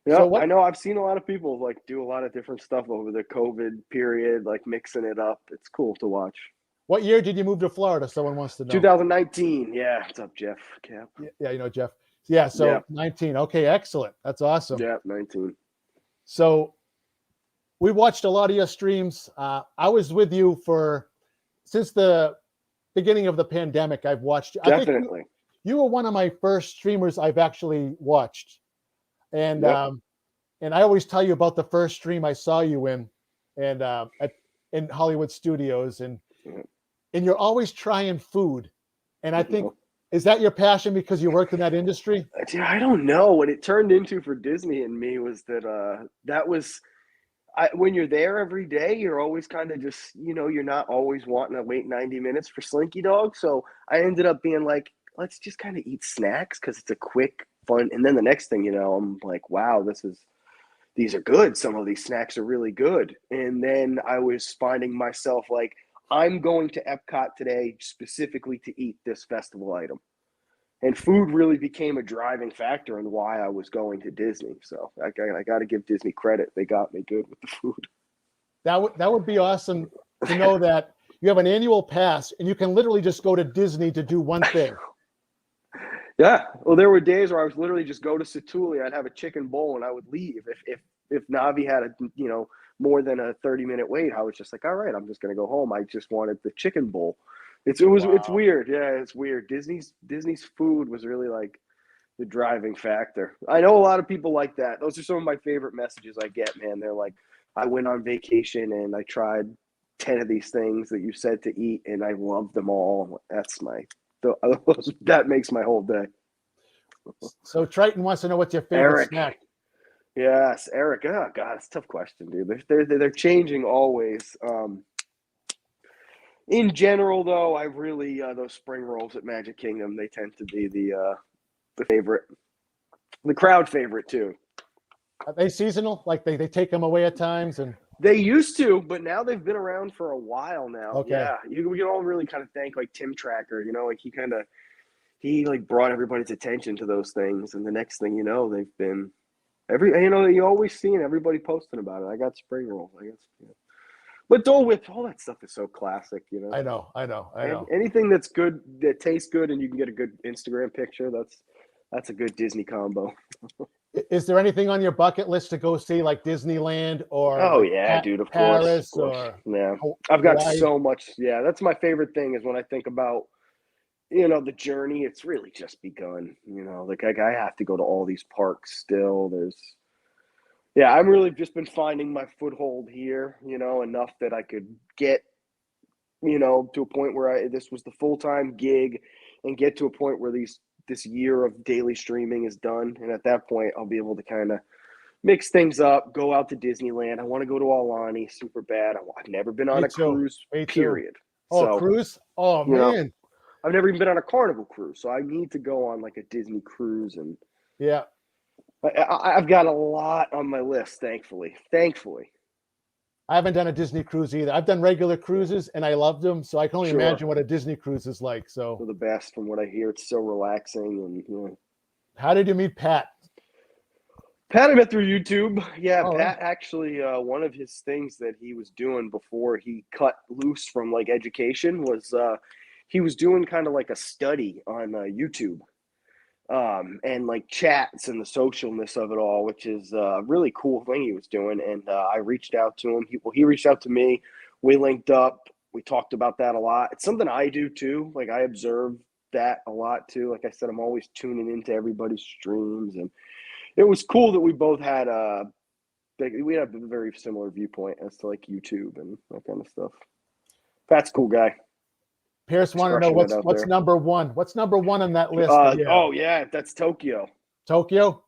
Yeah, So I know. I've seen a lot of people like do a lot of different stuff over the COVID period, like mixing it up. It's cool to watch. What year did you move to Florida? Someone wants to know. 2019. Yeah. What's up, Jeff? Cap. Yeah, Jeff. Yeah, so 19. Okay, excellent. That's awesome. Yeah, 19. So we watched a lot of your streams. I was with you since the beginning of the pandemic. I've watched. Definitely. I think you were one of my first streamers I've actually watched. And and I always tell you about the first stream I saw you in, and in Hollywood Studios, and you're always trying food, and I think is that your passion because you worked in that industry? I don't know what it turned into for Disney and me was that that was when you're there every day, you're always kind of just, you're not always wanting to wait 90 minutes for Slinky Dog. So I ended up being like, let's just kind of eat snacks because it's a quick, fun. And then the next thing you know, I'm like, wow, these are good. Some of these snacks are really good. And then I was finding myself like, I'm going to Epcot today specifically to eat this festival item. And food really became a driving factor in why I was going to Disney. So I got to give Disney credit. They got me good with the food. That would be awesome to know that you have an annual pass and you can literally just go to Disney to do one thing. Yeah. Well, there were days where I was literally just go to Satuli. I'd have a chicken bowl and I would leave. If Navi had more than a 30-minute wait, I was just like, all right, I'm just going to go home. I just wanted the chicken bowl. It's weird. Yeah, it's weird. Disney's food was really like the driving factor. I know a lot of people like that. Those are some of my favorite messages I get, man. They're like, I went on vacation and I tried 10 of these things that you said to eat and I loved them all. That makes my whole day. So Triton wants to know what's your favorite Eric. snack. Yes, Eric. Oh God, it's a tough question, dude. They're changing always. In general, though, I really those spring rolls at Magic Kingdom, they tend to be the favorite, the crowd favorite too. Are they seasonal? Like they take them away at times and. They used to, but now they've been around for a while now. Okay. Yeah, we can all really kind of thank like Tim Tracker. Like he brought everybody's attention to those things, and the next thing you know, they've been you always seeing everybody posting about it. I got spring rolls, I guess. Yeah. But Dole Whip, all that stuff is so classic, I know. Anything that's good, that tastes good, and you can get a good Instagram picture, that's a good Disney combo. Is there anything on your bucket list to go see, like Disneyland or? Oh yeah, dude, of Paris course. Or yeah, I've got Hawaii? so much. Yeah, that's my favorite thing is when I think about, the journey. It's really just begun. Like I have to go to all these parks still. I'm really just been finding my foothold here. Enough that I could get, to a point where this was the full-time gig, and get to a point where this year of daily streaming is done. And at that point, I'll be able to kind of mix things up, go out to Disneyland. I want to go to Aulani super bad. I've never been on a cruise, period. Cruise? Oh, man. I've never even been on a Carnival cruise. So I need to go on like a Disney cruise. And yeah, I've got a lot on my list, thankfully. I haven't done a Disney cruise either. I've done regular cruises and I loved them. So I can only imagine what a Disney cruise is like. So they're the best from what I hear. It's so relaxing. And How did you meet Pat? Pat I met through YouTube. Yeah, Oh, Pat actually, one of his things that he was doing before he cut loose from like education was he was doing kind of like a study on YouTube. And like chats and the socialness of it all, which is a really cool thing he was doing. And I reached out to him. He reached out to me. We linked up. We talked about that a lot. It's something I do too. Like I observe that a lot too. Like I said, I'm always tuning into everybody's streams, and it was cool that we both had we had a very similar viewpoint as to like YouTube and that kind of stuff. Pat's a cool guy. Pierce wanted to know what's number one. What's number one on that list? Oh yeah, that's Tokyo. Tokyo?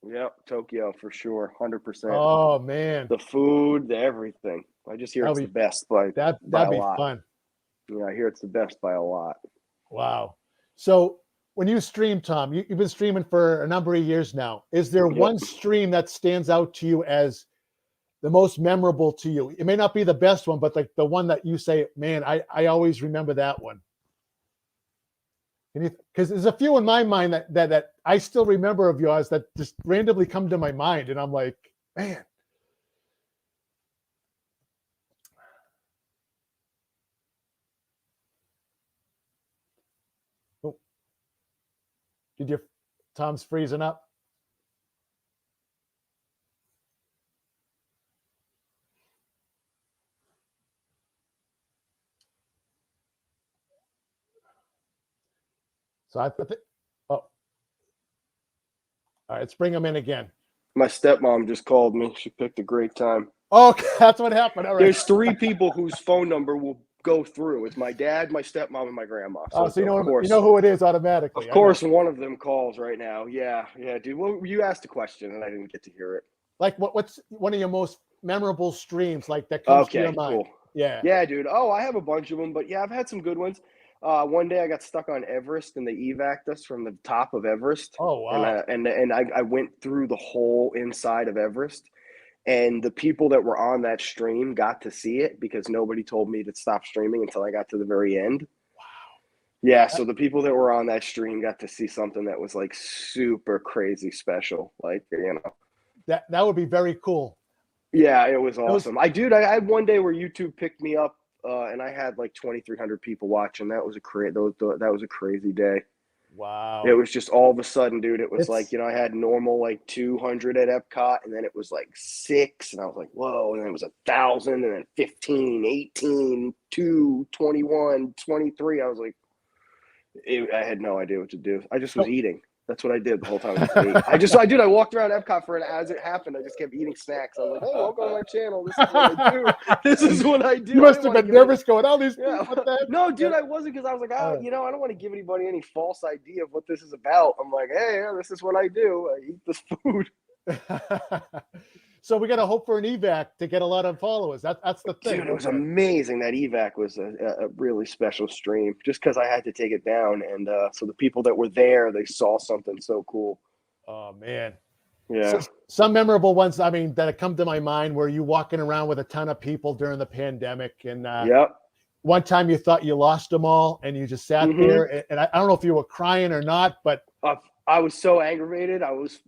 Yep, Tokyo for sure, 100%. Oh man, the food, the everything. I just hear it's the best by that'd a be lot. fun. Yeah, I hear it's the best by a lot. Wow. So when you stream, Tom, you've been streaming for a number of years now. Is there one stream that stands out to you as the most memorable to you? It may not be the best one, but like the one that you say, man, I always remember that one. Because there's a few in my mind that I still remember of yours that just randomly come to my mind, and I'm like, man. Oh. Tom's freezing up? So I think, all right, let's bring him in again. My stepmom just called me. She picked a great time. Okay, that's what happened. All right. There's 3 people whose phone number will go through. It's my dad, my stepmom, and my grandma. So you know who it is automatically. Of course, one of them calls right now. Yeah, dude. Well, you asked a question and I didn't get to hear it. Like, what's one of your most memorable streams like that comes to Okay, your mind? cool. Yeah. Yeah, dude. Oh, I have a bunch of them, but yeah, I've had some good ones. One day I got stuck on Everest and they evac'd us from the top of Everest. Oh And wow. I went through the whole inside of Everest. And the people that were on that stream got to see it because nobody told me to stop streaming until I got to the very end. Yeah, so the people that were on that stream got to see something that was like super crazy special. Like, That would be very cool. Yeah, it was awesome. I had one day where YouTube picked me up, and I had like 2,300 people watching. That was a crazy day. Wow. It was just all of a sudden, dude. It was It's- like, I had normal like 200 at Epcot, and then it was like 6, and I was like, whoa, and then it was 1,000, and then 15, 18, 2, 21, 23. I was like, I had no idea what to do. I just was eating. That's what I did the whole time. I walked around Epcot as it happened. I just kept eating snacks. I was like, "Hey, welcome to my channel. This is what I do. This is what I do." You must have been nervous going, "Oh, these people." No, dude, I wasn't because I was like, I don't want to give anybody any false idea of what this is about. I'm like, hey, this is what I do. I eat this food. So we got to hope for an evac to get a lot of followers. That's the thing. Dude, it was amazing. That evac was a really special stream just because I had to take it down. And so the people that were there, they saw something so cool. Oh, man. Yeah. Some memorable ones, I mean, that have come to my mind were you walking around with a ton of people during the pandemic. And Yep. one time you thought you lost them all and you just sat there. And I don't know if you were crying or not, but I was so aggravated. I was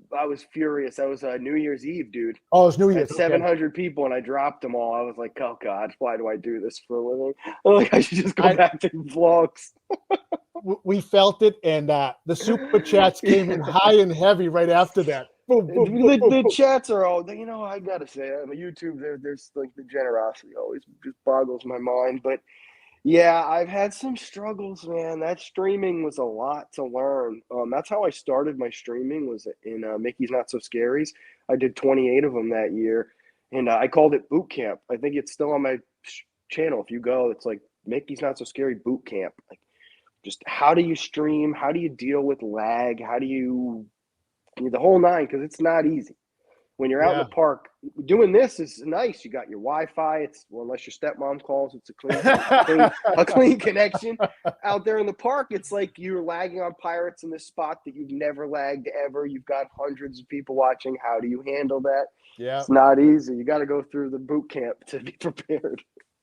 furious. That was New Year's Eve, dude. Oh, it was New Year's. 700 people, and I dropped them all. I was like, oh God, why do I do this for a living? I'm like, I should just go back to vlogs. We felt it, and the super chats came in high and heavy right after that. Boom, boom, boom, the chats are all, I gotta say, on YouTube, there's like the generosity always just boggles my mind. But yeah, I've had some struggles, man. That streaming was a lot to learn. That's how I started my streaming, was in Mickey's Not So Scaries. I did 28 of them that year, and I called it Boot Camp. I think it's still on my channel. If you go, it's like Mickey's Not So Scary Boot Camp. Like, just how do you stream? How do you deal with lag? How do you the whole nine? Because it's not easy. When you're out in the park, doing this is nice. You got your Wi-Fi. Unless your stepmom calls, it's a clean connection. Out there in the park, it's like you're lagging on Pirates in this spot that you've never lagged ever. You've got hundreds of people watching. How do you handle that? Yeah, it's not easy. You got to go through the boot camp to be prepared.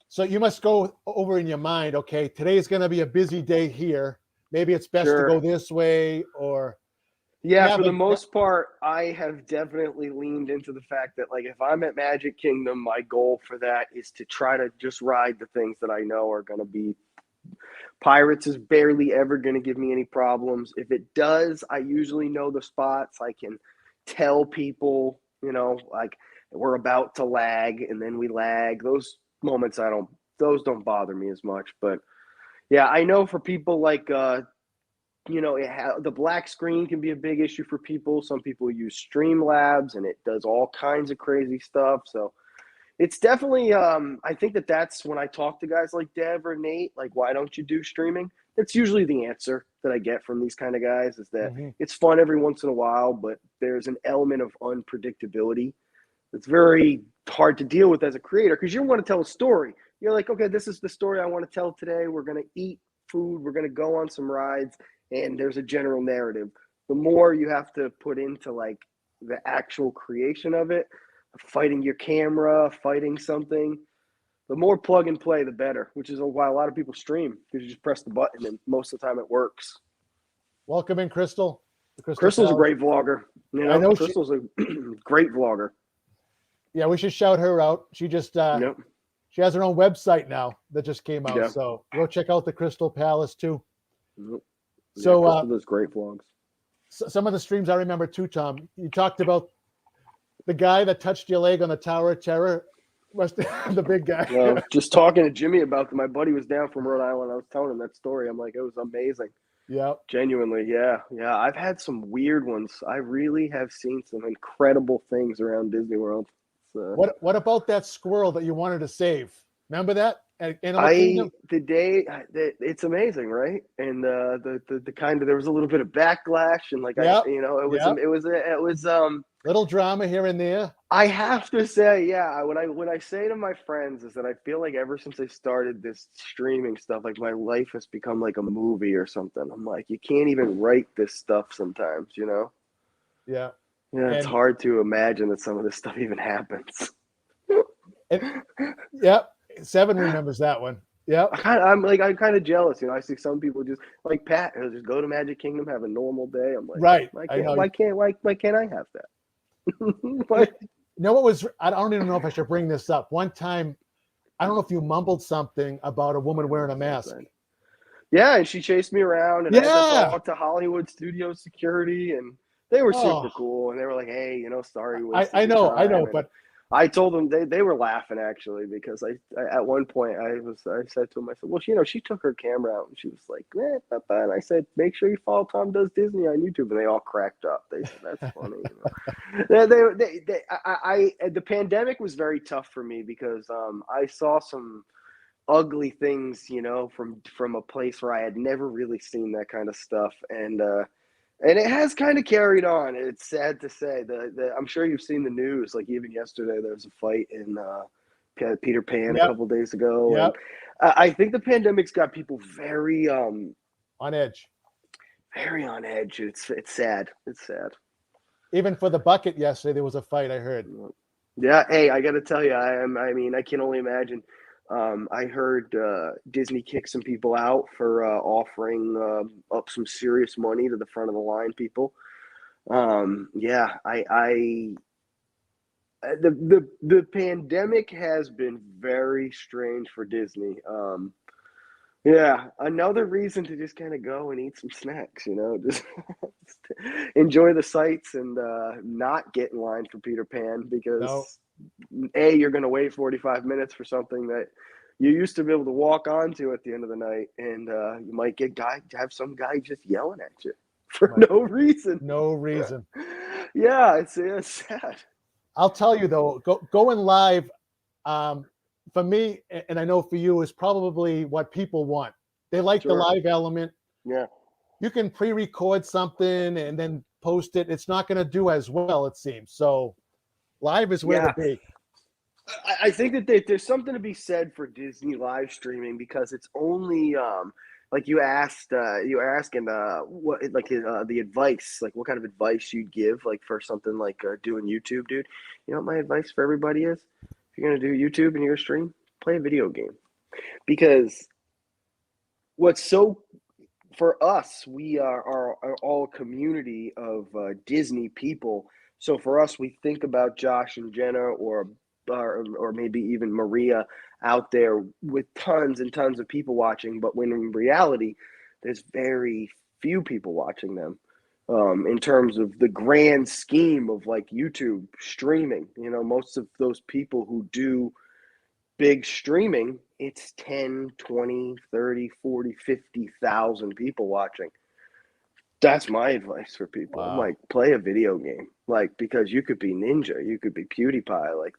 So you must go over in your mind, okay, today is going to be a busy day here. Maybe it's best to go this way, or... Yeah, for the most part, I have definitely leaned into the fact that, like, if I'm at Magic Kingdom, my goal for that is to try to just ride the things that I know are going to be. Pirates is barely ever going to give me any problems. If it does, I usually know the spots. I can tell people, like, we're about to lag, and then we lag. Those moments, those don't bother me as much. But yeah, I know for people like, the black screen can be a big issue for people. Some people use Streamlabs, and it does all kinds of crazy stuff. So it's definitely, I think that's when I talk to guys like Dev or Nate, like, why don't you do streaming? That's usually the answer that I get from these kind of guys, is that it's fun every once in a while, but there's an element of unpredictability that's very hard to deal with as a creator, because you want to tell a story. You're like, okay, this is the story I want to tell today. We're going to eat food. We're going to go on some rides. And there's a general narrative. The more you have to put into, like, the actual creation of it, fighting your camera, fighting something, the more plug and play, the better, which is why a lot of people stream, because you just press the button and most of the time it works. Welcome in, Crystal. Crystal's a great vlogger. I know Crystal's a great vlogger. Yeah, we should shout her out. She just she has her own website now that just came out. Yeah. So go check out the Crystal Palace too. Yep. So Crystal does great vlogs. Some of the streams I remember too, Tom. You talked about the guy that touched your leg on the Tower of Terror. The big guy. Well, just talking to Jimmy about that. My buddy was down from Rhode Island. I was telling him that story. I'm like, it was amazing. Yeah. Genuinely, yeah. I've had some weird ones. I really have seen some incredible things around Disney World. What about that squirrel that you wanted to save? Remember that? Animal Kingdom? It's amazing, right? And the kind of, there was a little bit of backlash, and like Yep. it was Little drama here and there. I have to say, yeah, what I say to my friends is that I feel like ever since I started this streaming stuff, like my life has become like a movie or something. I'm like, you can't even write this stuff sometimes, you know? Yeah. Yeah, it's And- hard to imagine that some of this stuff even happens. Yep. Seven remembers that one. Yep. I'm kind of jealous, you know. I see some people just like Pat, he'll just go to Magic Kingdom, have a normal day. I'm like, Right. Why I know. can't I have that? Why- You know what was? I don't even know if I should bring this up. One time, I don't know if you mumbled something about a woman wearing a mask. Yeah, and she chased me around, and I had to Yeah. talk to Hollywood studio security, and they were super Oh. cool, and they were like, "Hey, you know, sorry." I know, And but I told them they were laughing actually, because I at one point I said to them, I said, well, you know, she took her camera out and she was like, and I said, make sure you follow Tom Does Disney on YouTube, and they all cracked up. They said, that's funny. You know? The pandemic was very tough for me because I saw some ugly things, you know, from a place where I had never really seen that kind of stuff, and it has kind of carried on. It's sad to say. I'm sure you've seen the news. Like even yesterday, there was a fight in Peter Pan a couple days ago. Yep. And I think the pandemic's got people very on edge. very on edge. It's sad. It's sad. Even for the bucket yesterday, there was a fight. I heard. Yeah. Hey, I got to tell you, I mean, I can only imagine. I heard Disney kick some people out for offering up some serious money to the front of the line people. Yeah, the pandemic has been very strange for Disney. Yeah, another reason to just kind of go and eat some snacks, you know, just enjoy the sights and not get in line for Peter Pan, because you're going to wait 45 minutes for something that you used to be able to walk onto at the end of the night, and you might have some guy just yelling at you for no reason. No reason. Yeah, it's sad. I'll tell you though, going live, for me, and I know for you, is probably what people want. They like the live element. Yeah. You can pre-record something and then post it. It's not going to do as well, it seems. So live is where to be. I think that there's something to be said for Disney live streaming, because it's only like you were asking what like the advice, like what kind of advice you'd give like for something like doing YouTube, dude. You know what my advice for everybody is? If you're gonna do YouTube and you're gonna stream, play a video game, because what's so for us, we are all a community of Disney people. So for us, we think about Josh and Jenna, or maybe even Maria out there with tons and tons of people watching. But when in reality, there's very few people watching them in terms of the grand scheme of like YouTube streaming. You know, most of those people who do big streaming, it's 10, 20, 30, 40, 50,000 people watching. That's my advice for people. Wow. I'm like, play a video game, like, because you could be Ninja, you could be PewDiePie. Like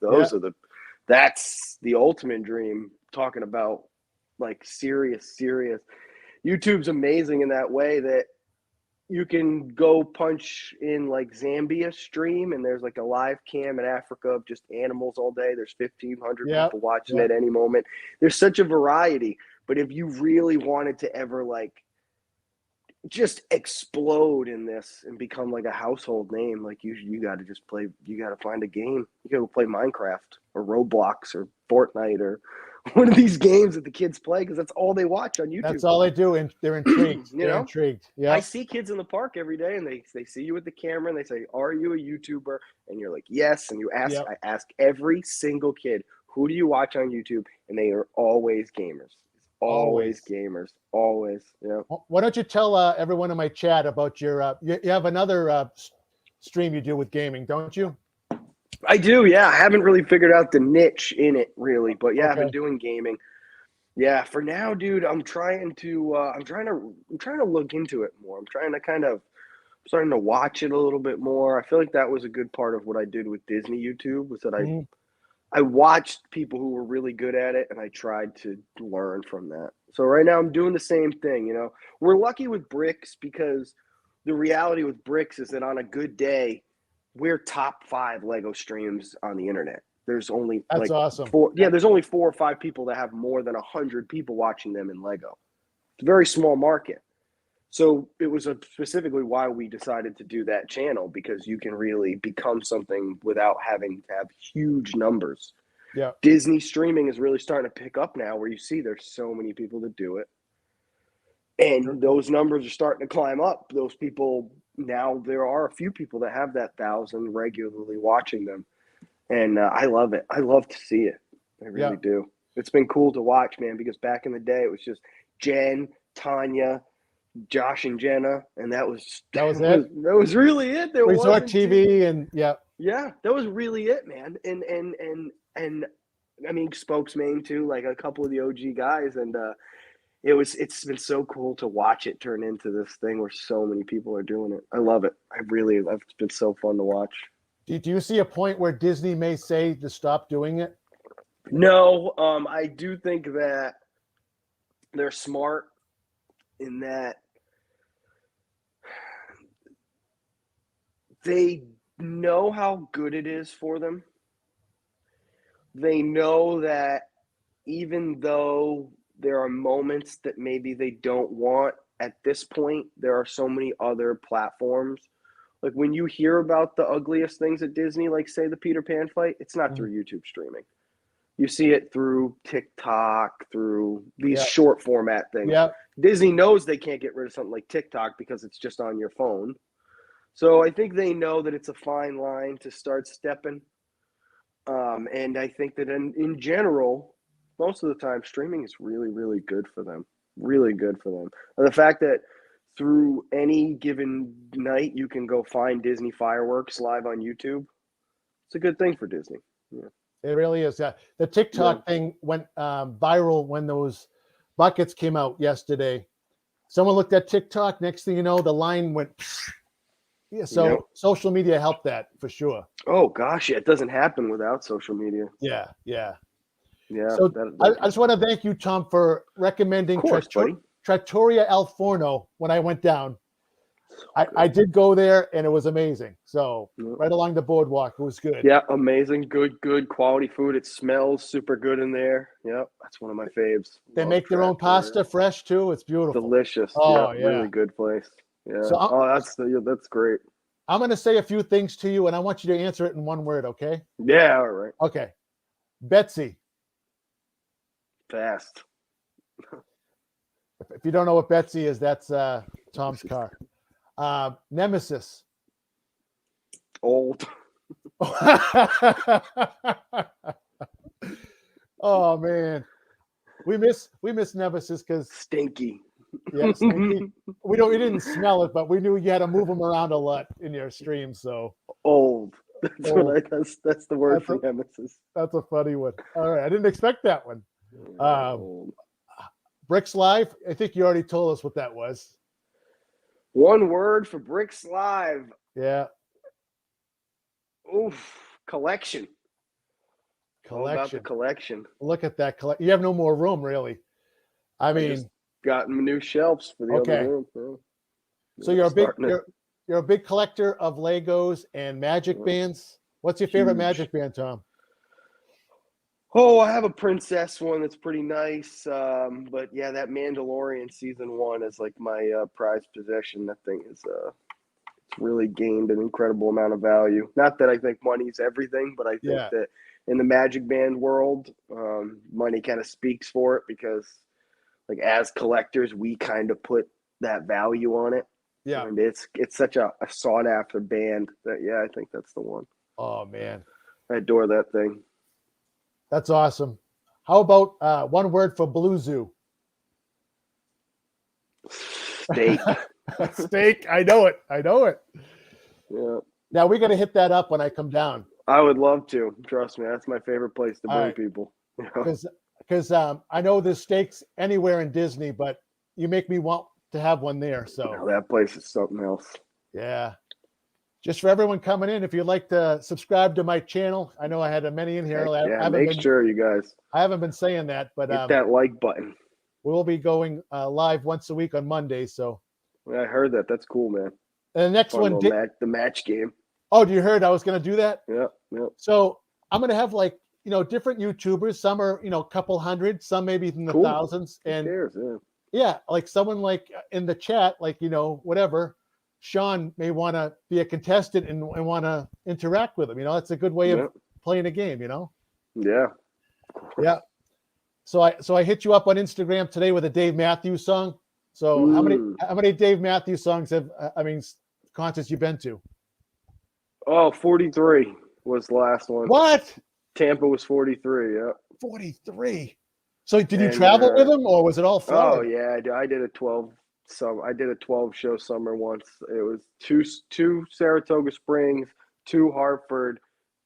that's the ultimate dream. Talking about like serious. YouTube's amazing in that way that you can go punch in like Zambia stream, and there's like a live cam in Africa of just animals all day. There's 1,500 people watching at any moment. There's such a variety. But if you really wanted to ever like just explode in this and become like a household name, like you got to just play. You got to find a game. You got to play Minecraft or Roblox or Fortnite or one of these games that the kids play, because that's all they watch on YouTube. That's all they do, and they're intrigued. They're intrigued. Yeah. I see kids in the park every day, and they see you with the camera, and they say, "Are you a YouTuber?" And you're like, "Yes." And you ask, I ask every single kid, "Who do you watch on YouTube?" And they are always gamers. Always gamers. Always. Yeah. Why don't you tell everyone in my chat about your? You have another stream you do with gaming, don't you? I do. Yeah, I haven't really figured out the niche in it really, but yeah, I've been doing gaming. Yeah, for now, dude, I'm trying to look into it more. I'm starting to watch it a little bit more. I feel like that was a good part of what I did with Disney YouTube, was that I watched people who were really good at it, and I tried to learn from that. So right now I'm doing the same thing. We're lucky with Bricks because the reality with Bricks is that on a good day, we're top 5 Lego streams on the internet. There's only That's awesome. 4. Yeah, there's only 4 or 5 people that have more than 100 people watching them in Lego. It's a very small market. So it was specifically why we decided to do that channel, because you can really become something without having to have huge numbers. Yeah. Disney streaming is really starting to pick up now, where you see there's so many people that do it. And those numbers are starting to climb up. Those people, now there are a few people that have that 1,000 regularly watching them. And I love it. I love to see it. I really do. It's been cool to watch, man, because back in the day, it was just Jen, Tanya, Josh and Jenna, and that was it. That was really it. There was Resort TV, and yeah, that was really it, man. And I mean, Spokesman too, like a couple of the OG guys, and it's been so cool to watch it turn into this thing where so many people are doing it. I love it. It's been so fun to watch. Do you see a point where Disney may say to stop doing it? No, I do think that they're smart in that they know how good it is for them. They know that even though there are moments that maybe they don't want at this point, there are so many other platforms. Like when you hear about the ugliest things at Disney, like say the Peter Pan fight, it's not through YouTube streaming. You see it through TikTok, through these short format things. Yeah. Disney knows they can't get rid of something like TikTok because it's just on your phone. So I think they know that it's a fine line to start stepping. And I think that in general, most of the time, streaming is really, really good for them. Really good for them. And the fact that through any given night, you can go find Disney fireworks live on YouTube, it's a good thing for Disney. Yeah. It really is. Yeah. The TikTok thing went viral when those buckets came out yesterday. Someone looked at TikTok. Next thing you know, the line went. Yeah. So social media helped that for sure. Oh gosh, it doesn't happen without social media. Yeah. So I just want to thank you, Tom, for recommending Trattoria Al Forno when I went down. I did go there, and it was amazing. So right along the boardwalk, it was good. Yeah, amazing, good quality food. It smells super good in there. Yeah, that's one of my faves. They make their own pasta fresh too. It's beautiful, delicious. Oh really good place. Yeah. So that's great. I'm going to say a few things to you, and I want you to answer it in one word. Okay? Yeah. All right. Okay. Betsy. Fast. If you don't know what Betsy is, that's Tom's car. Nemesis. Old. Oh man, we miss Nemesis because stinky. Yeah, stinky. We didn't smell it, but we knew you had to move them around a lot in your stream. So old. That's the word for Nemesis. That's a funny one. All right, I didn't expect that one. Bricks Live. I think you already told us what that was. One word for Bricks Live. Yeah. Oof. Collection. Collection. The collection. Look at that. You have no more room, really. I mean, got new shelves for the other room. Bro. So you're a big collector of Legos and Magic Bands. What's your favorite Magic Band, Tom? Oh, I have a princess one that's pretty nice. But yeah, that Mandalorian season 1 is like my prized possession. That thing is it's really gained an incredible amount of value. Not that I think money's everything, but I think that in the Magic Band world, money kind of speaks for it because like as collectors, we kind of put that value on it. Yeah. And it's such a sought after band that I think that's the one. Oh man. I adore that thing. That's awesome. How about one word for Blue Zoo? Steak. Steak. I know it. Yeah. Now we got to hit that up when I come down. I would love to. Trust me. That's my favorite place to bring people. Because I know there's steaks anywhere in Disney, but you make me want to have one there. So that place is something else. Yeah. Just for everyone coming in, if you'd like to subscribe to my channel, I know I had many in here. Yeah, make sure you guys. I haven't been saying that, but hit that like button. We'll be going live once a week on Mondays. So I heard that. That's cool, man. And the next one, the match game. Oh, you heard I was going to do that? Yeah. So I'm going to have different YouTubers. Some are, a couple hundred, some maybe in the thousands. And who cares? Yeah, like someone like in the chat, whatever. Sean may want to be a contestant and want to interact with him. That's a good way of playing a game. Yeah. Yeah. So I hit you up on Instagram today with a Dave Matthews song. So how many Dave Matthews songs concerts you've been to? Oh, 43 was the last one. What? Tampa was 43. Yeah. 43. So did you travel with him, or was it all Florida? Oh yeah, I did a 12. I did a 12-show summer once. It was two Saratoga Springs, 2 Hartford,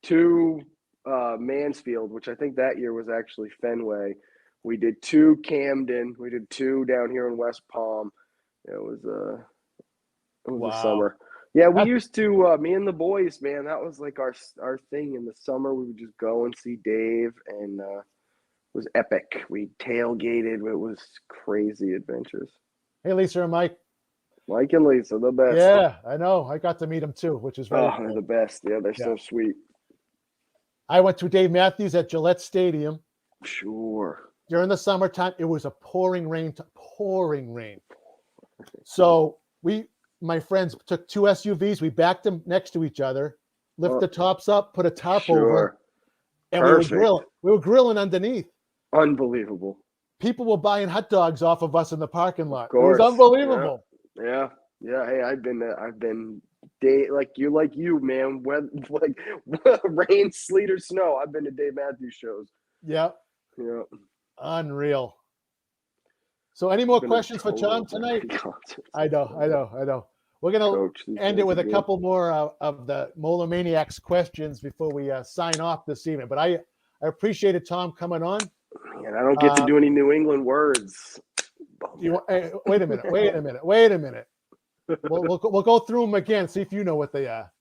2 Mansfield, which I think that year was actually Fenway. We did 2 Camden. We did 2 down here in West Palm. It was a summer. Yeah, we used to me and the boys, man. That was like our thing in the summer. We would just go and see Dave, and it was epic. We tailgated. It was crazy adventures. Hey, Lisa and Mike. Mike and Lisa, the best. Yeah, I know. I got to meet them too, which is really cool. They're the best. Yeah, they're so sweet. I went to Dave Matthews at Gillette Stadium. Sure. During the summertime, it was a pouring rain. So my friends took 2 SUVs. We backed them next to each other, lift the tops up, put a tarp over, and we were grilling underneath. Unbelievable. People were buying hot dogs off of us in the parking lot. It was unbelievable. Yeah. Hey, I've been like you, man. When rain, sleet, or snow, I've been to Dave Matthews shows. Yeah. Unreal. So, any more questions for Tom tonight? I know. We're gonna end it with a couple more of the Molar Maniacs questions before we sign off this evening. But I appreciated Tom coming on. And I don't get to do any New England words. Wait a minute. We'll go through them again. See if you know what they are.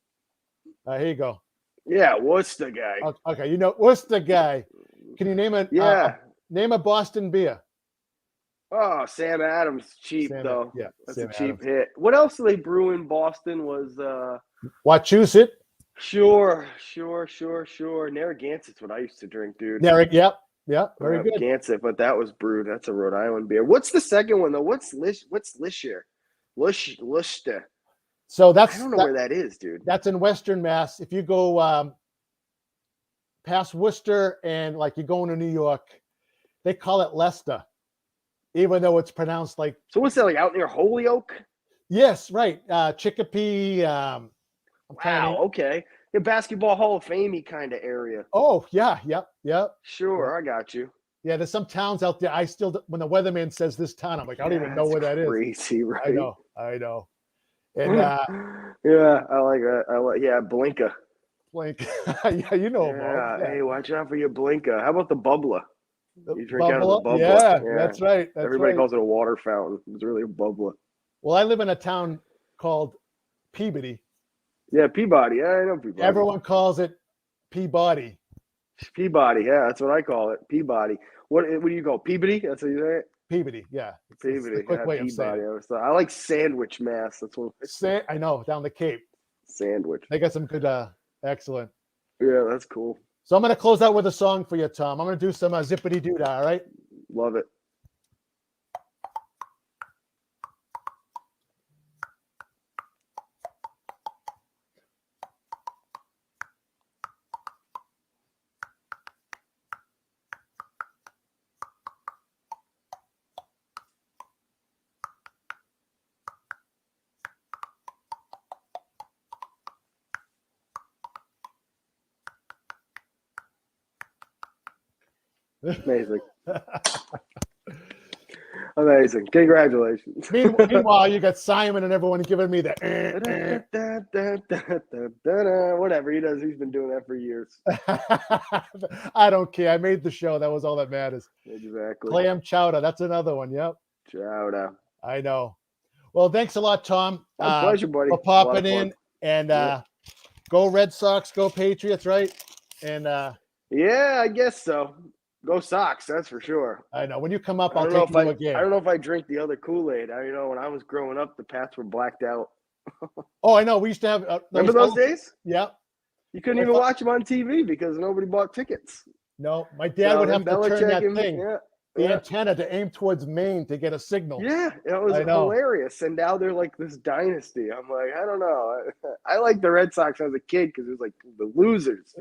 Here you go. Yeah, what's the guy? Okay, what's the guy? Can you name name a Boston beer? Oh, Sam Adams, cheap though. Yeah, that's Sam a cheap Adams. Hit. What else do they brew in Boston? Was Wachusett? Sure. Narragansett's what I used to drink, dude. Yeah, very good. Gansett, but that was brewed. That's a Rhode Island beer. What's the second one though? What's Lisher? Luster. So I don't know where that is, dude. That's in Western Mass. If you go past Worcester and you're going to New York, they call it Leicester, even though it's pronounced like. So what's that, like out near Holyoke? Yes, right. Chicopee. Wow. Okay. The basketball Hall of Fame kind of area. Oh yeah, yep. Sure, I got you. Yeah, there's some towns out there. When the weatherman says this town, I'm like, I don't even know where that is. Crazy, right? I know. And yeah, I like that. Blinka. Blink. Yeah, you know. Yeah. Hey, watch out for your Blinka. How about the bubbler? You drink out of the bubbler. Yeah, that's right. Everybody calls it a water fountain. It's really a bubbler. Well, I live in a town called Peabody. Yeah, Peabody. Yeah, I know Peabody. Everyone calls it Peabody. Peabody. Yeah, that's what I call it. Peabody. What do you call it? Peabody? That's what you say it? Peabody. Yeah. Peabody. It's quick way of saying it. I like Sandwich, Mass. That's what. I know, down the Cape. Sandwich. They got some good. Excellent. Yeah, that's cool. So I'm going to close out with a song for you, Tom. I'm going to do some zippity doo dah. All right. Love it. Amazing. Congratulations. Meanwhile, you got Simon and everyone giving me the whatever he does. He's been doing that for years. I don't care. I made the show. That was all that matters. Exactly. Clam chowder. That's another one. Yep. Chowder. I know. Well, thanks a lot, Tom. My pleasure, buddy. For popping in. And go Red Sox, go Patriots, right? And yeah, I guess so. Go Sox, that's for sure. I know when you come up, I I'll don't know take if you to a game. I don't know if I drink the other Kool-Aid. When I was growing up, the Pats were blacked out. Oh, I know. We used to have Remember those days? Yeah. You couldn't even watch them on TV because nobody bought tickets. No, my dad would have to turn that thing, the antenna, to aim towards Maine to get a signal. Yeah, it was hilarious. And now they're like this dynasty. I'm like, I don't know. I like the Red Sox as a kid because it was like the losers,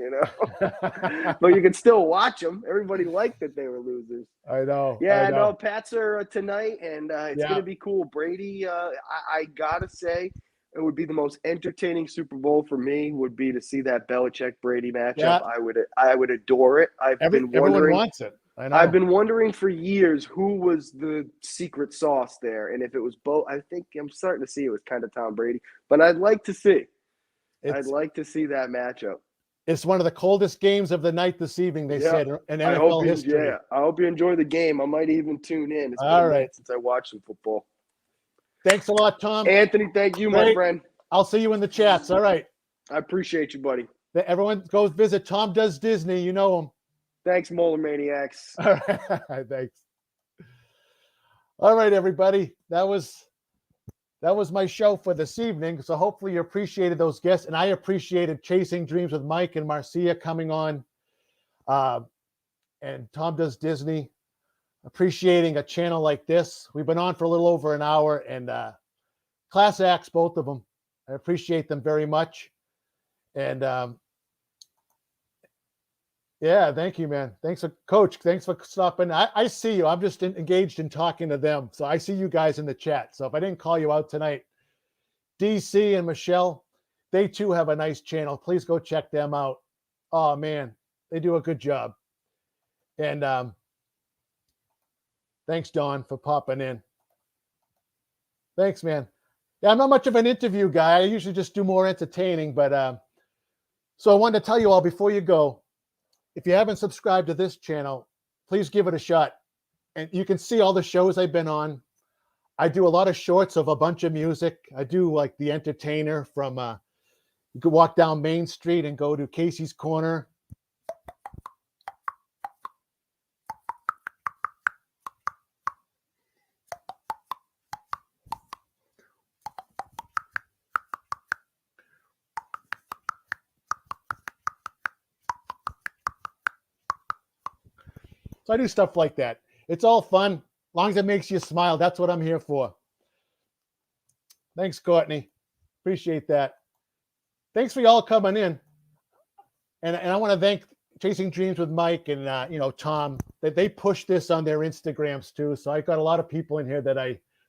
but you could still watch them. Everybody liked that they were losers. I know. Yeah, I know. Pats are tonight, and it's going to be cool. Brady, I got to say, it would be the most entertaining Super Bowl for me would be to see that Belichick-Brady matchup. Yeah. I would adore it. Everyone wants it. I know. I've been wondering for years who was the secret sauce there, and if it was both. I think I'm starting to see it was kind of Tom Brady, but I'd like to see. I'd like to see that matchup. It's one of the coldest games of the night this evening, they said, in NFL history. Yeah, I hope you enjoy the game. I might even tune in. It's been all a right minute since I watched some football. Thanks a lot, Tom. Anthony, thank you, my friend. I'll see you in the chats. All right. I appreciate you, buddy. Everyone goes visit Tom Does Disney. You know him. Thanks, Molar Maniacs. All right. Thanks. All right, everybody. That was my show for this evening. So hopefully you appreciated those guests. And I appreciated Chasing Dreams with Mike and Marcia coming on. And Tom Does Disney. Appreciating a channel like this. We've been on for a little over an hour, and class acts, both of them. I appreciate them very much. And yeah, thank you, man. Thanks for Coach. Thanks for stopping. I see you. I'm just engaged in talking to them. So I see you guys in the chat. So if I didn't call you out tonight, DC and Michelle, they too have a nice channel. Please go check them out. Oh man, they do a good job. And thanks, Don, for popping in. Thanks, man. Yeah, I'm not much of an interview guy. I usually just do more entertaining. But so I wanted to tell you all before you go, if you haven't subscribed to this channel, please give it a shot. And you can see all the shows I've been on. I do a lot of shorts of a bunch of music. I do like The Entertainer from, you could walk down Main Street and go to Casey's Corner. So I do stuff like that. It's all fun. As long as it makes you smile, that's what I'm here for. Thanks, Courtney. Appreciate that. Thanks for y'all coming in. And I want to thank Chasing Dreams with Mike and Tom, that they push this on their Instagrams too. So I got a lot of people in here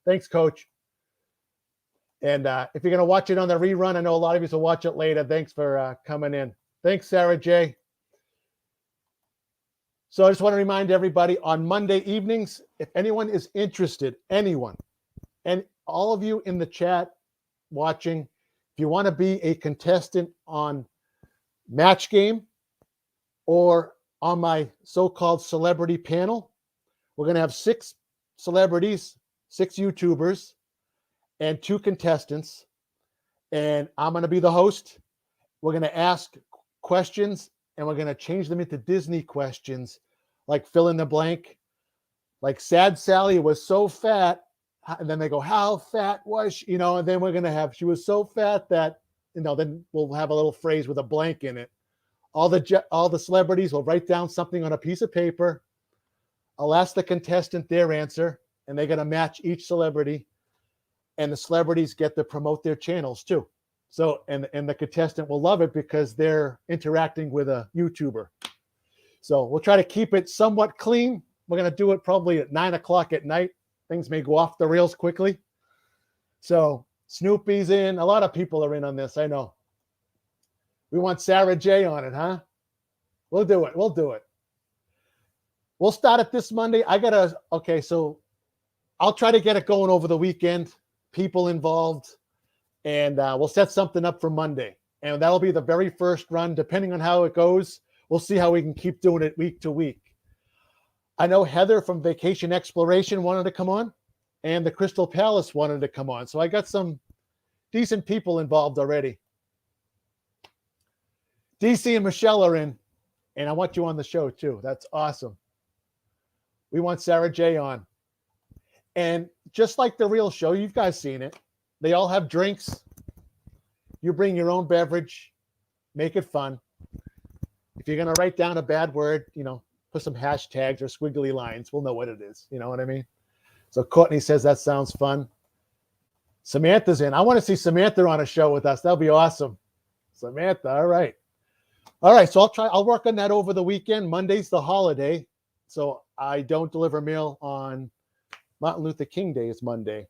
thanks, Coach. And if you're going to watch it on the rerun, I know a lot of you will watch it later. Thanks for coming in. Thanks, Sarah J. So I just want to remind everybody on Monday evenings, if anyone is interested, anyone, and all of you in the chat watching, if you want to be a contestant on Match Game or on my so-called celebrity panel, we're going to have 6 celebrities, 6 YouTubers, and 2 contestants. And I'm going to be the host. We're going to ask questions, and we're going to change them into Disney questions, like fill in the blank. Like Sad Sally was so fat, and then they go, how fat was she? And then we're going to have, she was so fat that, then we'll have a little phrase with a blank in it. All the celebrities will write down something on a piece of paper. I'll ask the contestant their answer, and they're going to match each celebrity, and the celebrities get to promote their channels too. So, and the contestant will love it because they're interacting with a YouTuber. So we'll try to keep it somewhat clean. We're going to do it probably at 9:00 at night. Things may go off the rails quickly. So Snoopy's in. A lot of people are in on this. I know. We want Sarah J on it, huh? We'll do it. We'll do it. We'll start it this Monday. So I'll try to get it going over the weekend. People involved. And we'll set something up for Monday. And that'll be the very first run. Depending on how it goes, we'll see how we can keep doing it week to week. I know Heather from Vacation Exploration wanted to come on, and the Crystal Palace wanted to come on. So I got some decent people involved already. DC and Michelle are in, and I want you on the show too. That's awesome. We want Sarah J on. And just like the real show, you guys seen it. They all have drinks. You bring your own beverage. Make it fun. If you're going to write down a bad word, put some hashtags or squiggly lines. We'll know what it is. You know what I mean? So Courtney says that sounds fun. Samantha's in. I want to see Samantha on a show with us. That'll be awesome. Samantha, all right. All right, so I'll work on that over the weekend. Monday's the holiday, so I don't deliver mail on Martin Luther King Day is Monday.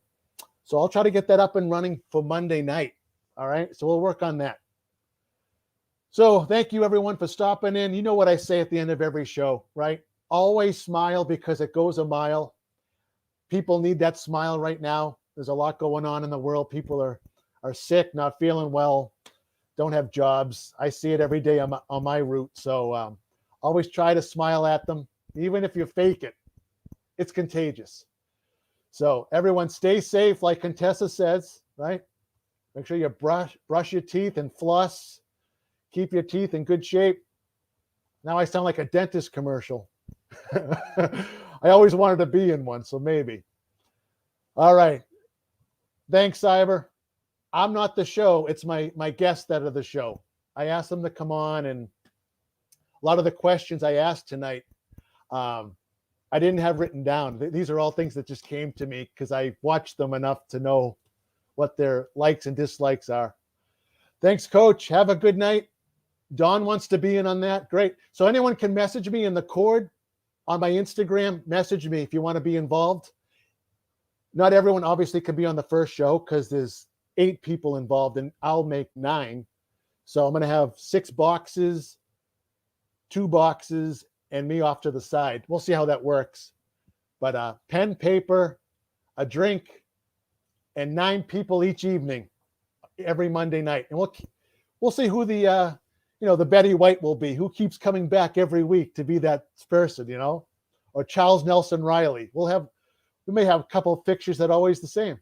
So I'll try to get that up and running for Monday night. All right, so we'll work on that. So thank you, everyone, for stopping in. You know what I say at the end of every show, right? Always smile because it goes a mile. People need that smile right now. There's a lot going on in the world. People are sick, not feeling well, don't have jobs. I see it every day on my route. So always try to smile at them. Even if you fake it, it's contagious. So everyone stay safe, like Contessa says, right? Make sure you brush your teeth and floss. Keep your teeth in good shape. Now I sound like a dentist commercial. I always wanted to be in one, so maybe. All right. Thanks, Cyber. I'm not the show. It's my guests that are the show. I asked them to come on, and a lot of the questions I asked tonight, I didn't have written down. These are all things that just came to me because I watched them enough to know what their likes and dislikes are. Thanks, Coach. Have a good night. Don wants to be in on that. Great. So anyone can message me in the cord on my Instagram. Message me if you want to be involved. Not everyone obviously can be on the first show because there's 8 people involved, and I'll make 9. So I'm going to have 6 boxes, 2 boxes, and me off to the side. We'll see how that works. But pen, paper, a drink, and 9 people each evening, every Monday night. And we'll see who the the Betty White will be, who keeps coming back every week to be that person, or Charles Nelson Riley. We may have a couple of fixtures that are always the same.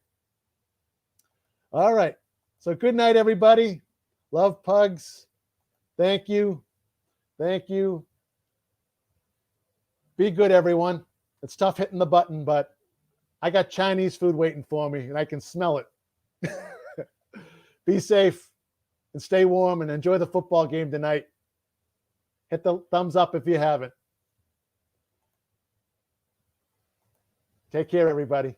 All right. So good night, everybody. Love, Pugs. Thank you. Thank you. Be good, everyone. It's tough hitting the button, but I got Chinese food waiting for me, and I can smell it. Be safe and stay warm and enjoy the football game tonight. Hit the thumbs up if you haven't. Take care, everybody.